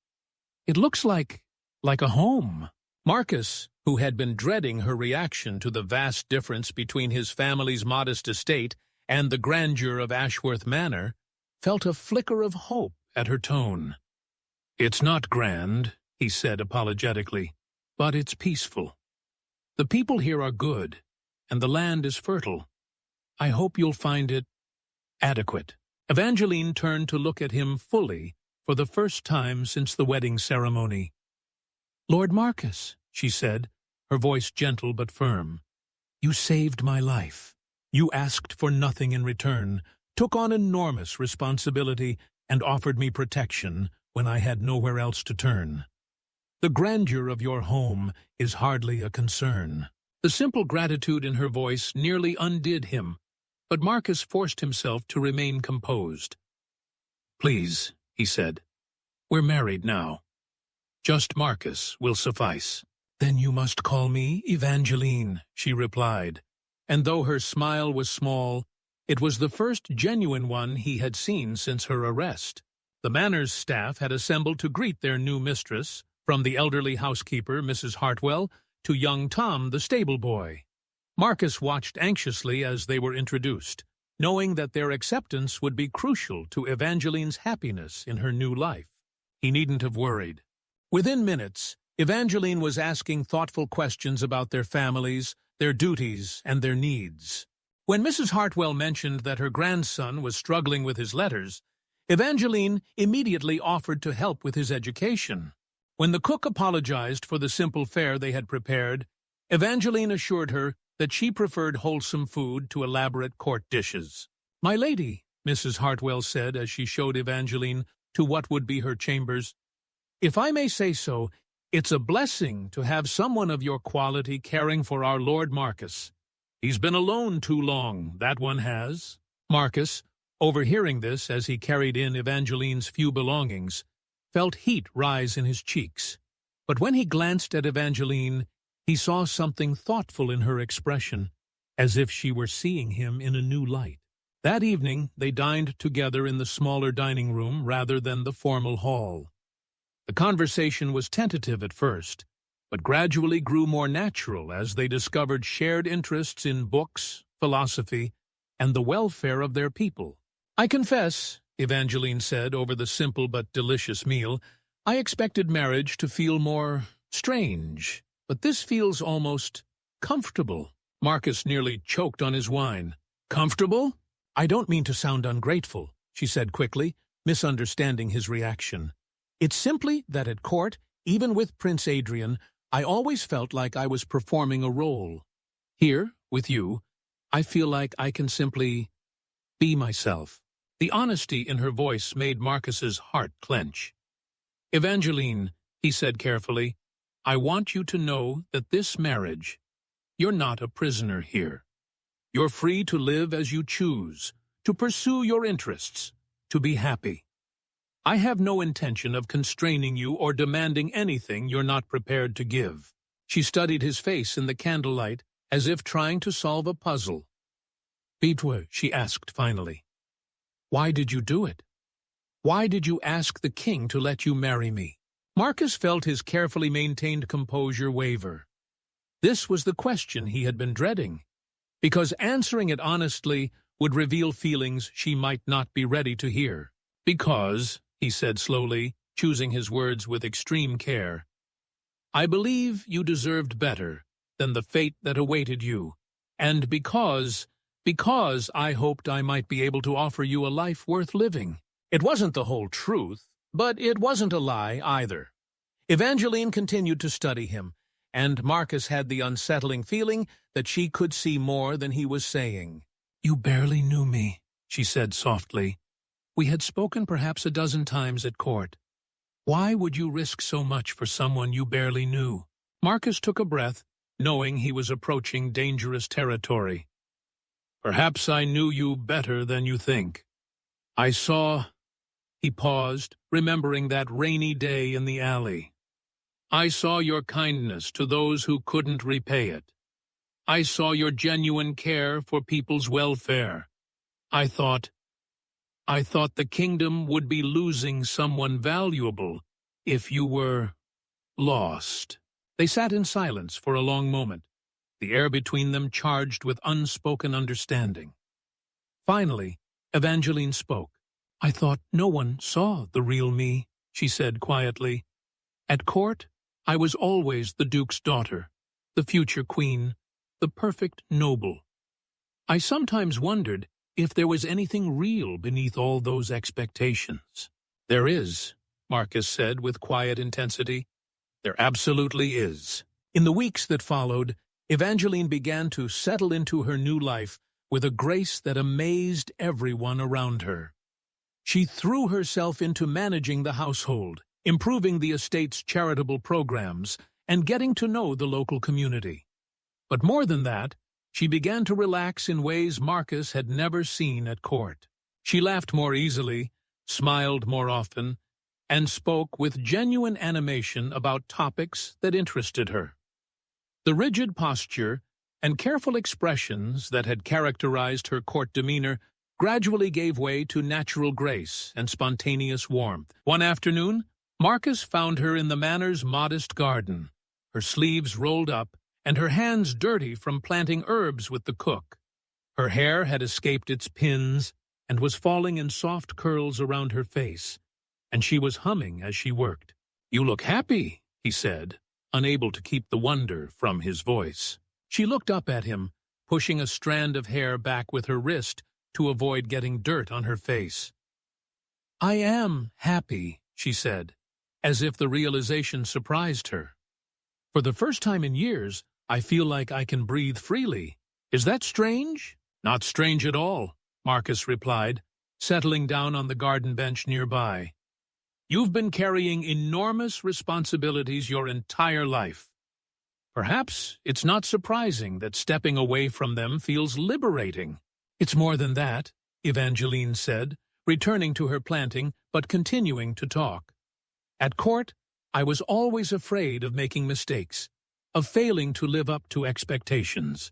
"It looks like a home." Marcus, who had been dreading her reaction to the vast difference between his family's modest estate and the grandeur of Ashworth Manor, felt a flicker of hope at her tone. "It's not grand," he said apologetically, "but it's peaceful. The people here are good, and the land is fertile. I hope you'll find it adequate." Evangeline turned to look at him fully for the first time since the wedding ceremony. "Lord Marcus," she said, her voice gentle but firm, "you saved my life. You asked for nothing in return, took on enormous responsibility, and offered me protection when I had nowhere else to turn. The grandeur of your home is hardly a concern." The simple gratitude in her voice nearly undid him, but Marcus forced himself to remain composed. "Please," he said, "we're married now. Just Marcus will suffice." "Then you must call me Evangeline," she replied, and though her smile was small, it was the first genuine one he had seen since her arrest. The manor's staff had assembled to greet their new mistress, from the elderly housekeeper, Mrs. Hartwell, to young Tom, the stable boy. Marcus watched anxiously as they were introduced, knowing that their acceptance would be crucial to Evangeline's happiness in her new life. He needn't have worried. Within minutes, Evangeline was asking thoughtful questions about their families, their duties, and their needs. When Mrs. Hartwell mentioned that her grandson was struggling with his letters, Evangeline immediately offered to help with his education. When the cook apologized for the simple fare they had prepared, Evangeline assured her that she preferred wholesome food to elaborate court dishes. "My lady," Mrs. Hartwell said as she showed Evangeline to what would be her chambers, "if I may say so, it's a blessing to have someone of your quality caring for our Lord Marcus. He's been alone too long, that one has." Marcus, overhearing this as he carried in Evangeline's few belongings, felt heat rise in his cheeks. But when he glanced at Evangeline, he saw something thoughtful in her expression, as if she were seeing him in a new light. That evening, they dined together in the smaller dining room rather than the formal hall. The conversation was tentative at first, but gradually grew more natural as they discovered shared interests in books, philosophy, and the welfare of their people. "I confess," Evangeline said over the simple but delicious meal, "I expected marriage to feel more strange, but this feels almost comfortable." Marcus nearly choked on his wine. "Comfortable? I don't mean to sound ungrateful," she said quickly, misunderstanding his reaction. "It's simply that at court, even with Prince Adrian, I always felt like I was performing a role. Here, with you, I feel like I can simply be myself." The honesty in her voice made Marcus's heart clench. "Evangeline," he said carefully, "I want you to know that this marriage, you're not a prisoner here. You're free to live as you choose, to pursue your interests, to be happy. I have no intention of constraining you or demanding anything you're not prepared to give." She studied his face in the candlelight as if trying to solve a puzzle. "Bitwe," she asked finally, "why did you do it? Why did you ask the king to let you marry me?" Marcus felt his carefully maintained composure waver. This was the question he had been dreading, because answering it honestly would reveal feelings she might not be ready to hear. "Because," he said slowly, choosing his words with extreme care, "I believe you deserved better than the fate that awaited you, and because I hoped I might be able to offer you a life worth living." It wasn't the whole truth, but it wasn't a lie either. Evangeline continued to study him, and Marcus had the unsettling feeling that she could see more than he was saying. "You barely knew me," she said softly. "We had spoken perhaps a dozen times at court. Why would you risk so much for someone you barely knew?" Marcus took a breath, knowing he was approaching dangerous territory. "Perhaps I knew you better than you think. I saw—" He paused, remembering that rainy day in the alley. "I saw your kindness to those who couldn't repay it. I saw your genuine care for people's welfare. I thought the kingdom would be losing someone valuable if you were lost." They sat in silence for a long moment, the air between them charged with unspoken understanding. Finally, Evangeline spoke. "I thought no one saw the real me," she said quietly. "At court, I was always the Duke's daughter, the future queen, the perfect noble. I sometimes wondered if there was anything real beneath all those expectations." "There is," Marcus said with quiet intensity. "There absolutely is." In the weeks that followed, Evangeline began to settle into her new life with a grace that amazed everyone around her. She threw herself into managing the household, improving the estate's charitable programs, and getting to know the local community. But more than that, she began to relax in ways Marcus had never seen at court. She laughed more easily, smiled more often, and spoke with genuine animation about topics that interested her. The rigid posture and careful expressions that had characterized her court demeanor gradually gave way to natural grace and spontaneous warmth. One afternoon, Marcus found her in the manor's modest garden, her sleeves rolled up and her hands dirty from planting herbs with the cook. Her hair had escaped its pins and was falling in soft curls around her face, and she was humming as she worked. "You look happy," he said, unable to keep the wonder from his voice. She looked up at him, pushing a strand of hair back with her wrist to avoid getting dirt on her face. "I am happy," she said, as if the realization surprised her. "For the first time in years, I feel like I can breathe freely. Is that strange?" "Not strange at all," Marcus replied, settling down on the garden bench nearby. "You've been carrying enormous responsibilities your entire life. Perhaps it's not surprising that stepping away from them feels liberating." "It's more than that," Evangeline said, returning to her planting but continuing to talk. "At court, I was always afraid of making mistakes, of failing to live up to expectations.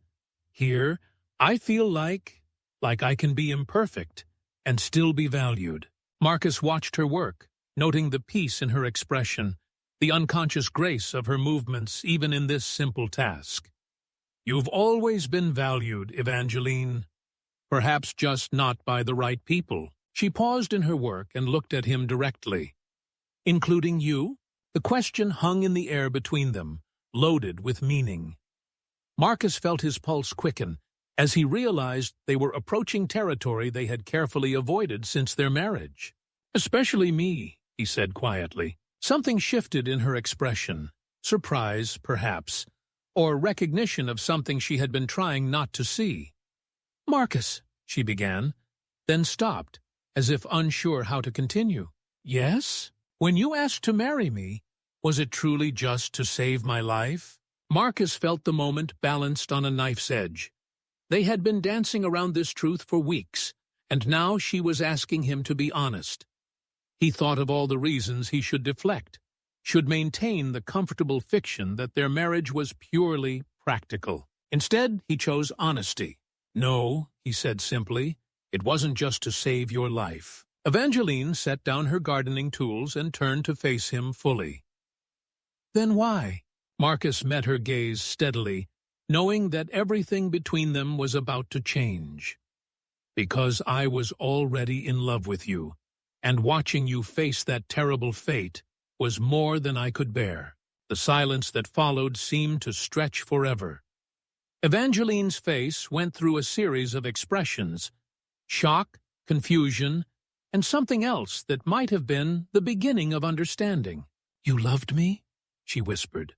Here, I feel like I can be imperfect and still be valued." Marcus watched her work, noting the peace in her expression, the unconscious grace of her movements even in this simple task. "You've always been valued, Evangeline. Perhaps just not by the right people." She paused in her work and looked at him directly. "Including you?" The question hung in the air between them, loaded with meaning. Marcus felt his pulse quicken as he realized they were approaching territory they had carefully avoided since their marriage. "Especially me," he said quietly. Something shifted in her expression, surprise, perhaps, or recognition of something she had been trying not to see. "Marcus," she began, then stopped, as if unsure how to continue. "Yes? When you asked to marry me, was it truly just to save my life?" Marcus felt the moment balanced on a knife's edge. They had been dancing around this truth for weeks, and now she was asking him to be honest. He thought of all the reasons he should deflect, should maintain the comfortable fiction that their marriage was purely practical. Instead, he chose honesty. "No," he said simply, "it wasn't just to save your life." Evangeline set down her gardening tools and turned to face him fully. "Then why?" Marcus met her gaze steadily, knowing that everything between them was about to change. "Because I was already in love with you, and watching you face that terrible fate was more than I could bear." The silence that followed seemed to stretch forever. Evangeline's face went through a series of expressions: shock, confusion, and something else that might have been the beginning of understanding. "You loved me?" she whispered.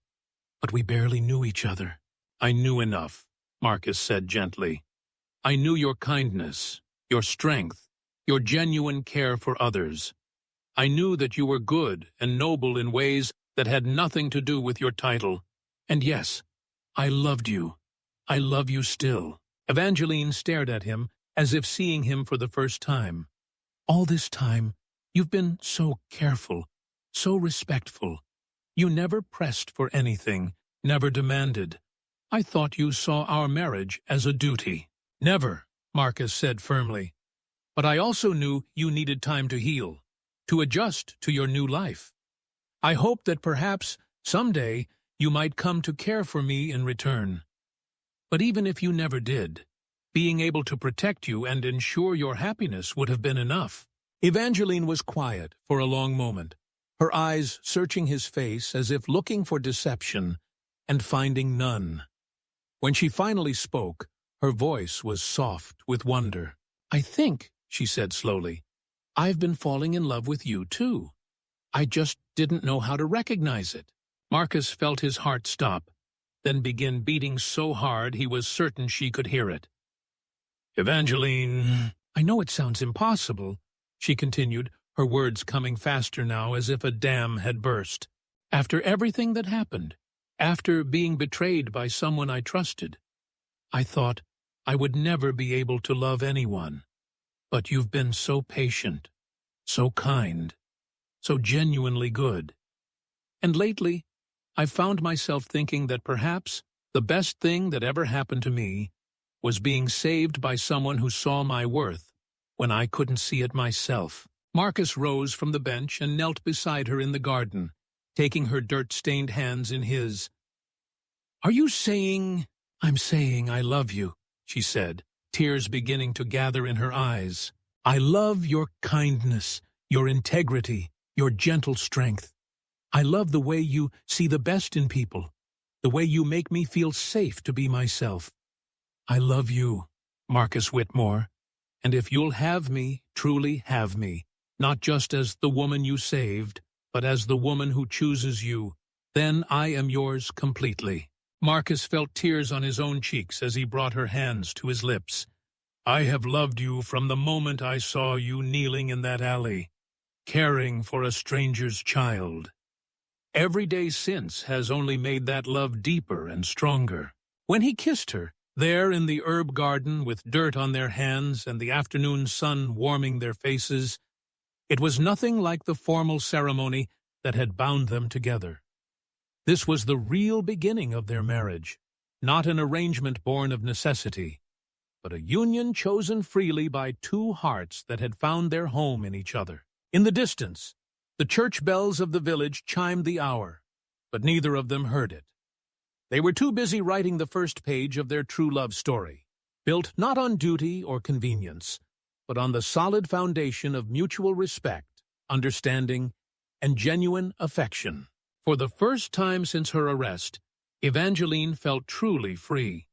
"But we barely knew each other." "I knew enough," Marcus said gently. "I knew your kindness, your strength, your genuine care for others. I knew that you were good and noble in ways that had nothing to do with your title. And yes, I loved you. I love you still." Evangeline stared at him as if seeing him for the first time. "All this time, you've been so careful, so respectful. You never pressed for anything, never demanded. I thought you saw our marriage as a duty." "Never," Marcus said firmly. "But I also knew you needed time to heal, to adjust to your new life. I hoped that perhaps, someday, you might come to care for me in return. But even if you never did, being able to protect you and ensure your happiness would have been enough." Evangeline was quiet for a long moment, her eyes searching his face as if looking for deception and finding none. When she finally spoke, her voice was soft with wonder. "I think," she said slowly, "I've been falling in love with you too. I just didn't know how to recognize it." Marcus felt his heart stop, then begin beating so hard he was certain she could hear it. "Evangeline, I know it sounds impossible," she continued, her words coming faster now as if a dam had burst. "After everything that happened, after being betrayed by someone I trusted, I thought I would never be able to love anyone. But you've been so patient, so kind, so genuinely good. And lately, I've found myself thinking that perhaps the best thing that ever happened to me was being saved by someone who saw my worth when I couldn't see it myself." Marcus rose from the bench and knelt beside her in the garden, taking her dirt-stained hands in his. "Are you saying—" "I'm saying I love you," she said, tears beginning to gather in her eyes. "I love your kindness, your integrity, your gentle strength. I love the way you see the best in people, the way you make me feel safe to be myself. I love you, Marcus Whitmore, and if you'll have me, truly have me, not just as the woman you saved, but as the woman who chooses you, then I am yours completely." Marcus felt tears on his own cheeks as he brought her hands to his lips. "I have loved you from the moment I saw you kneeling in that alley, caring for a stranger's child. Every day since has only made that love deeper and stronger." When he kissed her, there in the herb garden with dirt on their hands and the afternoon sun warming their faces, it was nothing like the formal ceremony that had bound them together. This was the real beginning of their marriage, not an arrangement born of necessity, but a union chosen freely by two hearts that had found their home in each other. In the distance, the church bells of the village chimed the hour, but neither of them heard it. They were too busy writing the first page of their true love story, built not on duty or convenience, but on the solid foundation of mutual respect, understanding, and genuine affection. For the first time since her arrest, Evangeline felt truly free.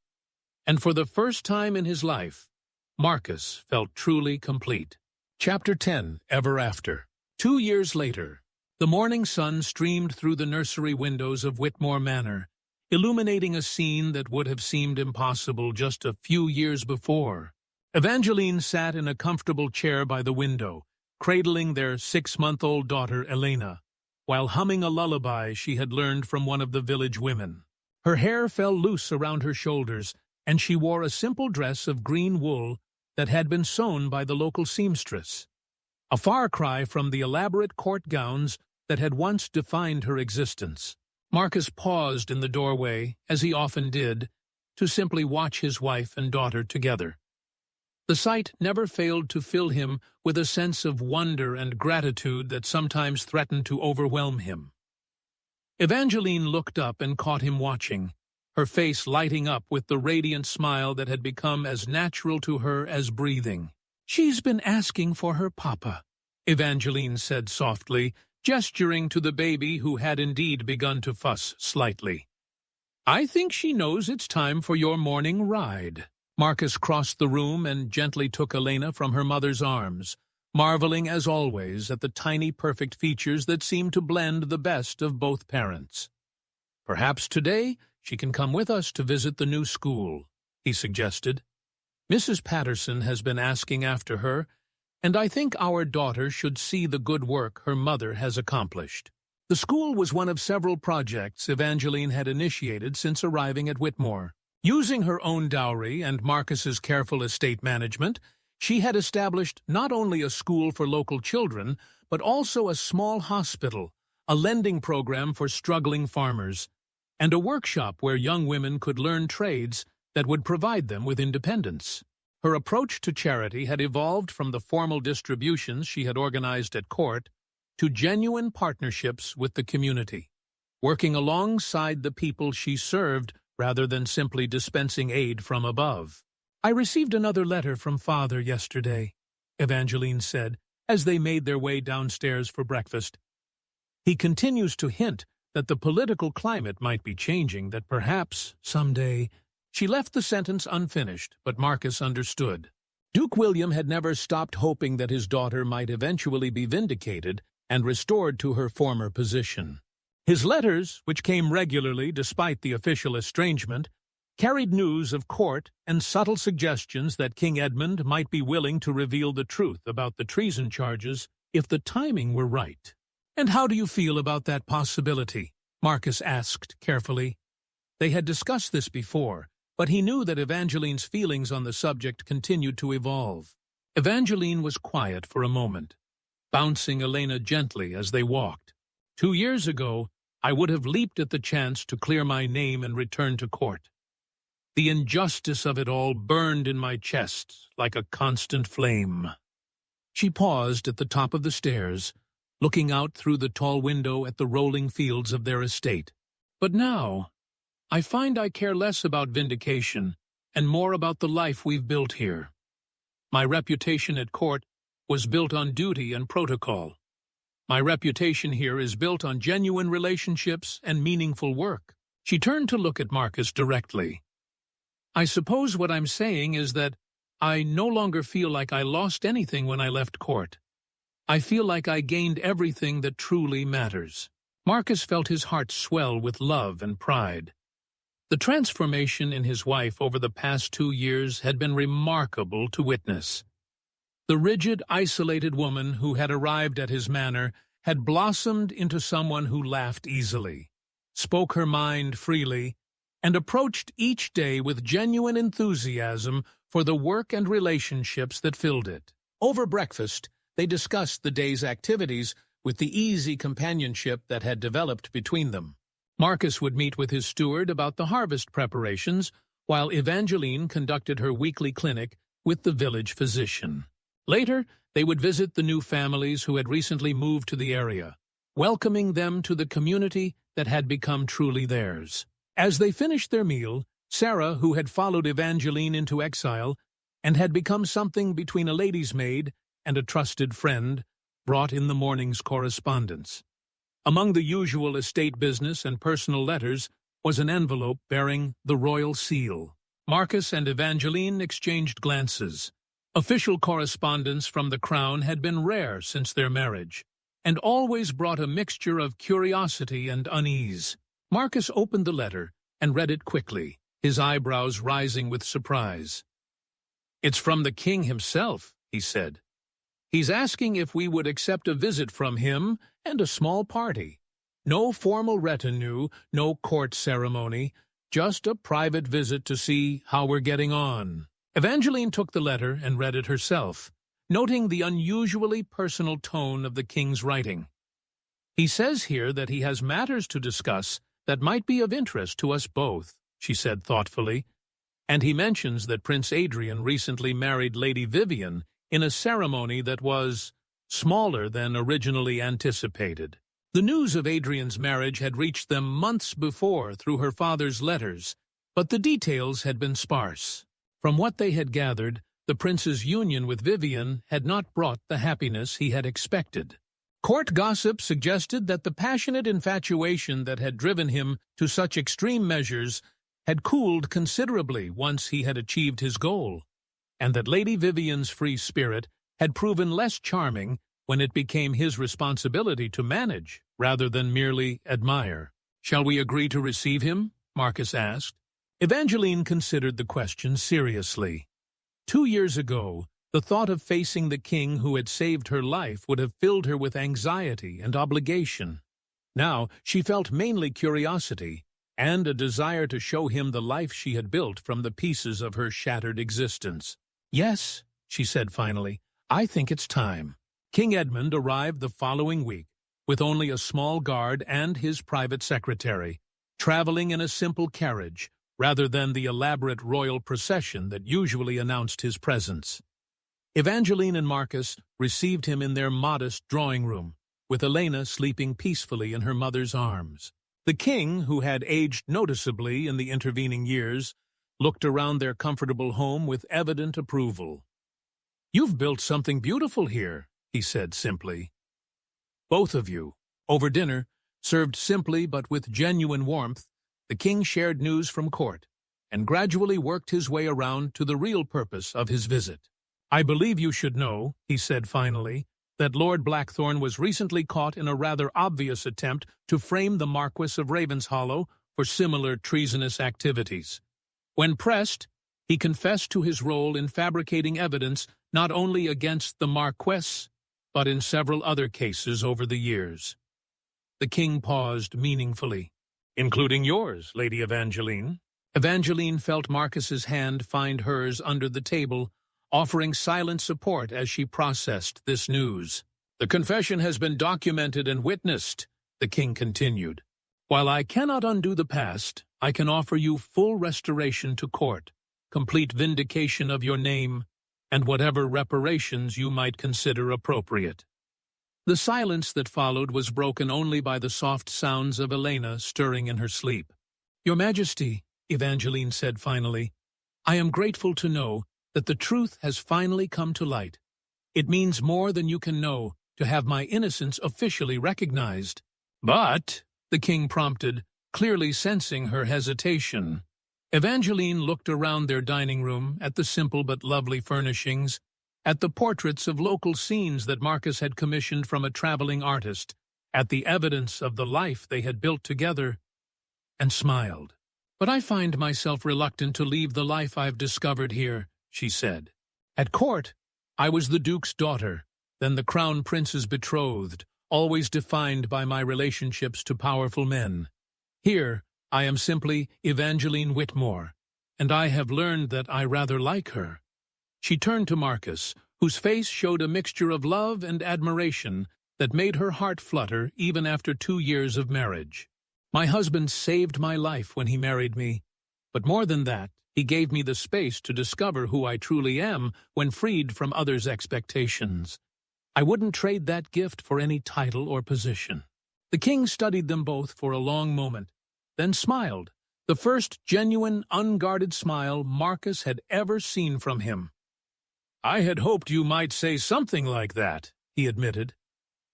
And for the first time in his life, Marcus felt truly complete. Chapter 10, Ever After. 2 years later, The morning sun streamed through the nursery windows of Whitmore Manor, illuminating a scene that would have seemed impossible just a few years before. Evangeline sat in a comfortable chair by the window, cradling their 6-month-old daughter Elena, while humming a lullaby she had learned from one of the village women. Her hair fell loose around her shoulders, and she wore a simple dress of green wool that had been sewn by the local seamstress, a far cry from the elaborate court gowns that had once defined her existence. Marcus paused in the doorway, as he often did, to simply watch his wife and daughter together. The sight never failed to fill him with a sense of wonder and gratitude that sometimes threatened to overwhelm him. Evangeline looked up and caught him watching, her face lighting up with the radiant smile that had become as natural to her as breathing. "She's been asking for her papa," Evangeline said softly, gesturing to the baby who had indeed begun to fuss slightly. "I think she knows it's time for your morning ride." Marcus crossed the room and gently took Elena from her mother's arms, marveling as always at the tiny perfect features that seemed to blend the best of both parents. "Perhaps today she can come with us to visit the new school," he suggested. "Mrs. Patterson has been asking after her, and I think our daughter should see the good work her mother has accomplished." The school was one of several projects Evangeline had initiated since arriving at Whitmore. Using her own dowry and Marcus's careful estate management, she had established not only a school for local children, but also a small hospital, a lending program for struggling farmers, and a workshop where young women could learn trades that would provide them with independence. Her approach to charity had evolved from the formal distributions she had organized at court to genuine partnerships with the community, working alongside the people she served rather than simply dispensing aid from above. "I received another letter from Father yesterday," Evangeline said, as they made their way downstairs for breakfast. "He continues to hint that the political climate might be changing, that perhaps, someday—" She left the sentence unfinished, but Marcus understood. Duke William had never stopped hoping that his daughter might eventually be vindicated and restored to her former position. His letters, which came regularly despite the official estrangement, carried news of court and subtle suggestions that King Edmund might be willing to reveal the truth about the treason charges if the timing were right. "And how do you feel about that possibility?" Marcus asked carefully. They had discussed this before, but he knew that Evangeline's feelings on the subject continued to evolve. Evangeline was quiet for a moment, bouncing Elena gently as they walked. 2 years ago, I would have leaped at the chance to clear my name and return to court. The injustice of it all burned in my chest like a constant flame." She paused at the top of the stairs, looking out through the tall window at the rolling fields of their estate. "But now, I find I care less about vindication and more about the life we've built here. My reputation at court was built on duty and protocol. My reputation here is built on genuine relationships and meaningful work." She turned to look at Marcus directly. "I suppose what I'm saying is that I no longer feel like I lost anything when I left court. I feel like I gained everything that truly matters." Marcus felt his heart swell with love and pride. The transformation in his wife over the past 2 years had been remarkable to witness. The rigid, isolated woman who had arrived at his manor had blossomed into someone who laughed easily, spoke her mind freely, and approached each day with genuine enthusiasm for the work and relationships that filled it. Over breakfast, they discussed the day's activities with the easy companionship that had developed between them. Marcus would meet with his steward about the harvest preparations, while Evangeline conducted her weekly clinic with the village physician. Later, they would visit the new families who had recently moved to the area, welcoming them to the community that had become truly theirs. As they finished their meal, Sarah, who had followed Evangeline into exile and had become something between a lady's maid and a trusted friend, brought in the morning's correspondence. Among the usual estate business and personal letters was an envelope bearing the royal seal. Marcus and Evangeline exchanged glances. Official correspondence from the crown had been rare since their marriage, and always brought a mixture of curiosity and unease. Marcus opened the letter and read it quickly, his eyebrows rising with surprise. "It's from the king himself," he said. "He's asking if we would accept a visit from him and a small party. No formal retinue, no court ceremony, just a private visit to see how we're getting on." Evangeline took the letter and read it herself, noting the unusually personal tone of the king's writing. "He says here that he has matters to discuss that might be of interest to us both," she said thoughtfully, "and he mentions that Prince Adrian recently married Lady Vivian in a ceremony that was smaller than originally anticipated." The news of Adrian's marriage had reached them months before through her father's letters, but the details had been sparse. From what they had gathered, the prince's union with Vivian had not brought the happiness he had expected. Court gossip suggested that the passionate infatuation that had driven him to such extreme measures had cooled considerably once he had achieved his goal, and that Lady Vivian's free spirit had proven less charming when it became his responsibility to manage rather than merely admire. "Shall we agree to receive him?" Marcus asked. Evangeline considered the question seriously. 2 years ago, the thought of facing the king who had saved her life would have filled her with anxiety and obligation. Now she felt mainly curiosity and a desire to show him the life she had built from the pieces of her shattered existence. "Yes," she said finally, "I think it's time." King Edmund arrived the following week, with only a small guard and his private secretary, traveling in a simple carriage, rather than the elaborate royal procession that usually announced his presence. Evangeline and Marcus received him in their modest drawing room, with Elena sleeping peacefully in her mother's arms. The king, who had aged noticeably in the intervening years, looked around their comfortable home with evident approval. "You've built something beautiful here," he said simply. "Both of you." Over dinner, served simply but with genuine warmth, the king shared news from court, and gradually worked his way around to the real purpose of his visit. "I believe you should know," he said finally, "that Lord Blackthorn was recently caught in a rather obvious attempt to frame the Marquis of Ravenshollow for similar treasonous activities. When pressed, he confessed to his role in fabricating evidence not only against the Marquess, but in several other cases over the years." The king paused meaningfully. "Including yours, Lady Evangeline." Evangeline felt Marcus's hand find hers under the table, offering silent support as she processed this news. "The confession has been documented and witnessed," the king continued. "While I cannot undo the past, I can offer you full restoration to court, complete vindication of your name, and whatever reparations you might consider appropriate." The silence that followed was broken only by the soft sounds of Elena stirring in her sleep. "Your Majesty," Evangeline said finally, "I am grateful to know that the truth has finally come to light. It means more than you can know to have my innocence officially recognized." "But," the king prompted, clearly sensing her hesitation. Evangeline looked around their dining room at the simple but lovely furnishings, at the portraits of local scenes that Marcus had commissioned from a traveling artist, at the evidence of the life they had built together, and smiled. "But I find myself reluctant to leave the life I've discovered here," she said. "At court, I was the Duke's daughter, then the Crown Prince's betrothed, always defined by my relationships to powerful men. Here, I am simply Evangeline Whitmore, and I have learned that I rather like her." She turned to Marcus, whose face showed a mixture of love and admiration that made her heart flutter even after 2 years of marriage. "My husband saved my life when he married me, but more than that, he gave me the space to discover who I truly am when freed from others' expectations. I wouldn't trade that gift for any title or position." The king studied them both for a long moment, then smiled, the first genuine, unguarded smile Marcus had ever seen from him. "I had hoped you might say something like that," he admitted.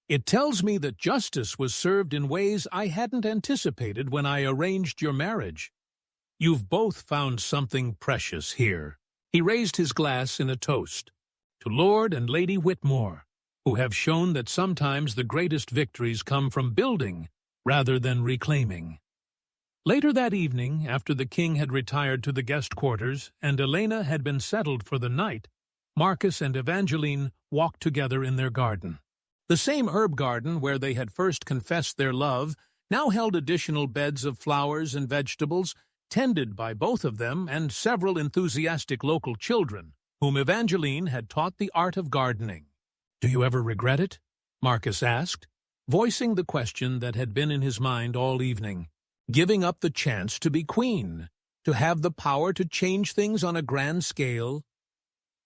"It tells me that justice was served in ways I hadn't anticipated when I arranged your marriage. You've both found something precious here." He raised his glass in a toast. "To Lord and Lady Whitmore." who have shown that sometimes the greatest victories come from building rather than reclaiming. Later that evening, after the king had retired to the guest quarters and Elena had been settled for the night, Marcus and Evangeline walked together in their garden. The same herb garden where they had first confessed their love now held additional beds of flowers and vegetables, tended by both of them and several enthusiastic local children, whom Evangeline had taught the art of gardening. "Do you ever regret it?" Marcus asked, voicing the question that had been in his mind all evening. Giving up the chance to be queen, to have the power to change things on a grand scale?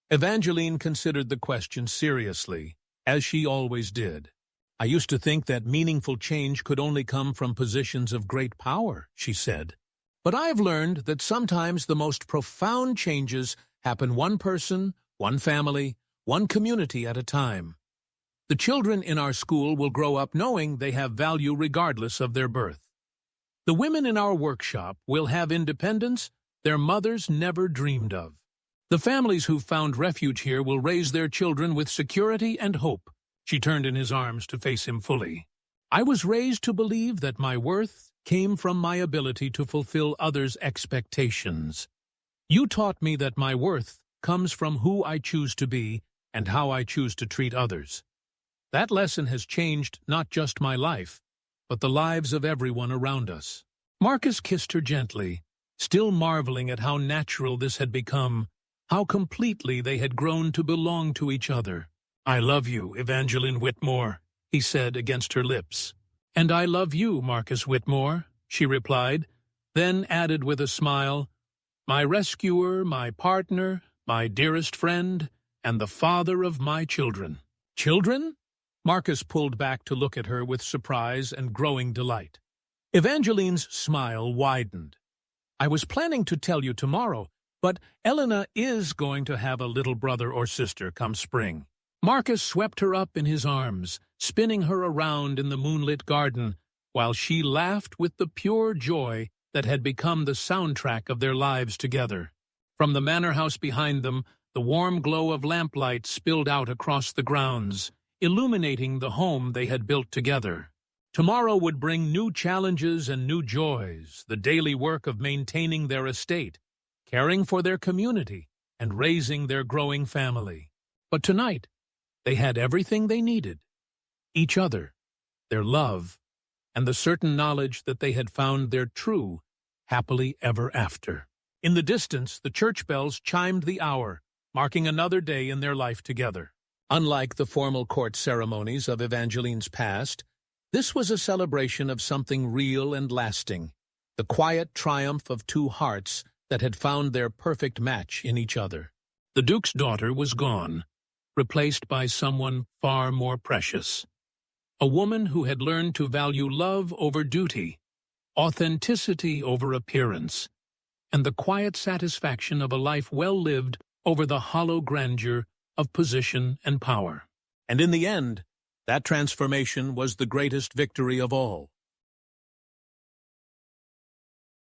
Evangeline considered the question seriously, as she always did. "I used to think that meaningful change could only come from positions of great power," she said. "But I've learned that sometimes the most profound changes happen one person, one family, one community at a time. The children in our school will grow up knowing they have value regardless of their birth. The women in our workshop will have independence their mothers never dreamed of. The families who've found refuge here will raise their children with security and hope." She turned in his arms to face him fully. "I was raised to believe that my worth came from my ability to fulfill others' expectations. You taught me that my worth comes from who I choose to be and how I choose to treat others. That lesson has changed not just my life, but the lives of everyone around us." Marcus kissed her gently, still marveling at how natural this had become, how completely they had grown to belong to each other. "I love you, Evangeline Whitmore," he said against her lips. "And I love you, Marcus Whitmore," she replied, then added with a smile, "My rescuer, my partner, my dearest friend, and the father of my children." "Children?" Marcus pulled back to look at her with surprise and growing delight. Evangeline's smile widened. "I was planning to tell you tomorrow, but Elena is going to have a little brother or sister come spring." Marcus swept her up in his arms, spinning her around in the moonlit garden, while she laughed with the pure joy that had become the soundtrack of their lives together. From the manor house behind them, the warm glow of lamplight spilled out across the grounds, illuminating the home they had built together. Tomorrow would bring new challenges and new joys, the daily work of maintaining their estate, caring for their community, and raising their growing family. But tonight, they had everything they needed: each other, their love, and the certain knowledge that they had found their true, happily ever after. In the distance, the church bells chimed the hour, marking another day in their life together. Unlike the formal court ceremonies of Evangeline's past, this was a celebration of something real and lasting, the quiet triumph of two hearts that had found their perfect match in each other. The Duke's daughter was gone, replaced by someone far more precious. A woman who had learned to value love over duty, authenticity over appearance, and the quiet satisfaction of a life well lived over the hollow grandeur of position and power. And in the end, that transformation was the greatest victory of all.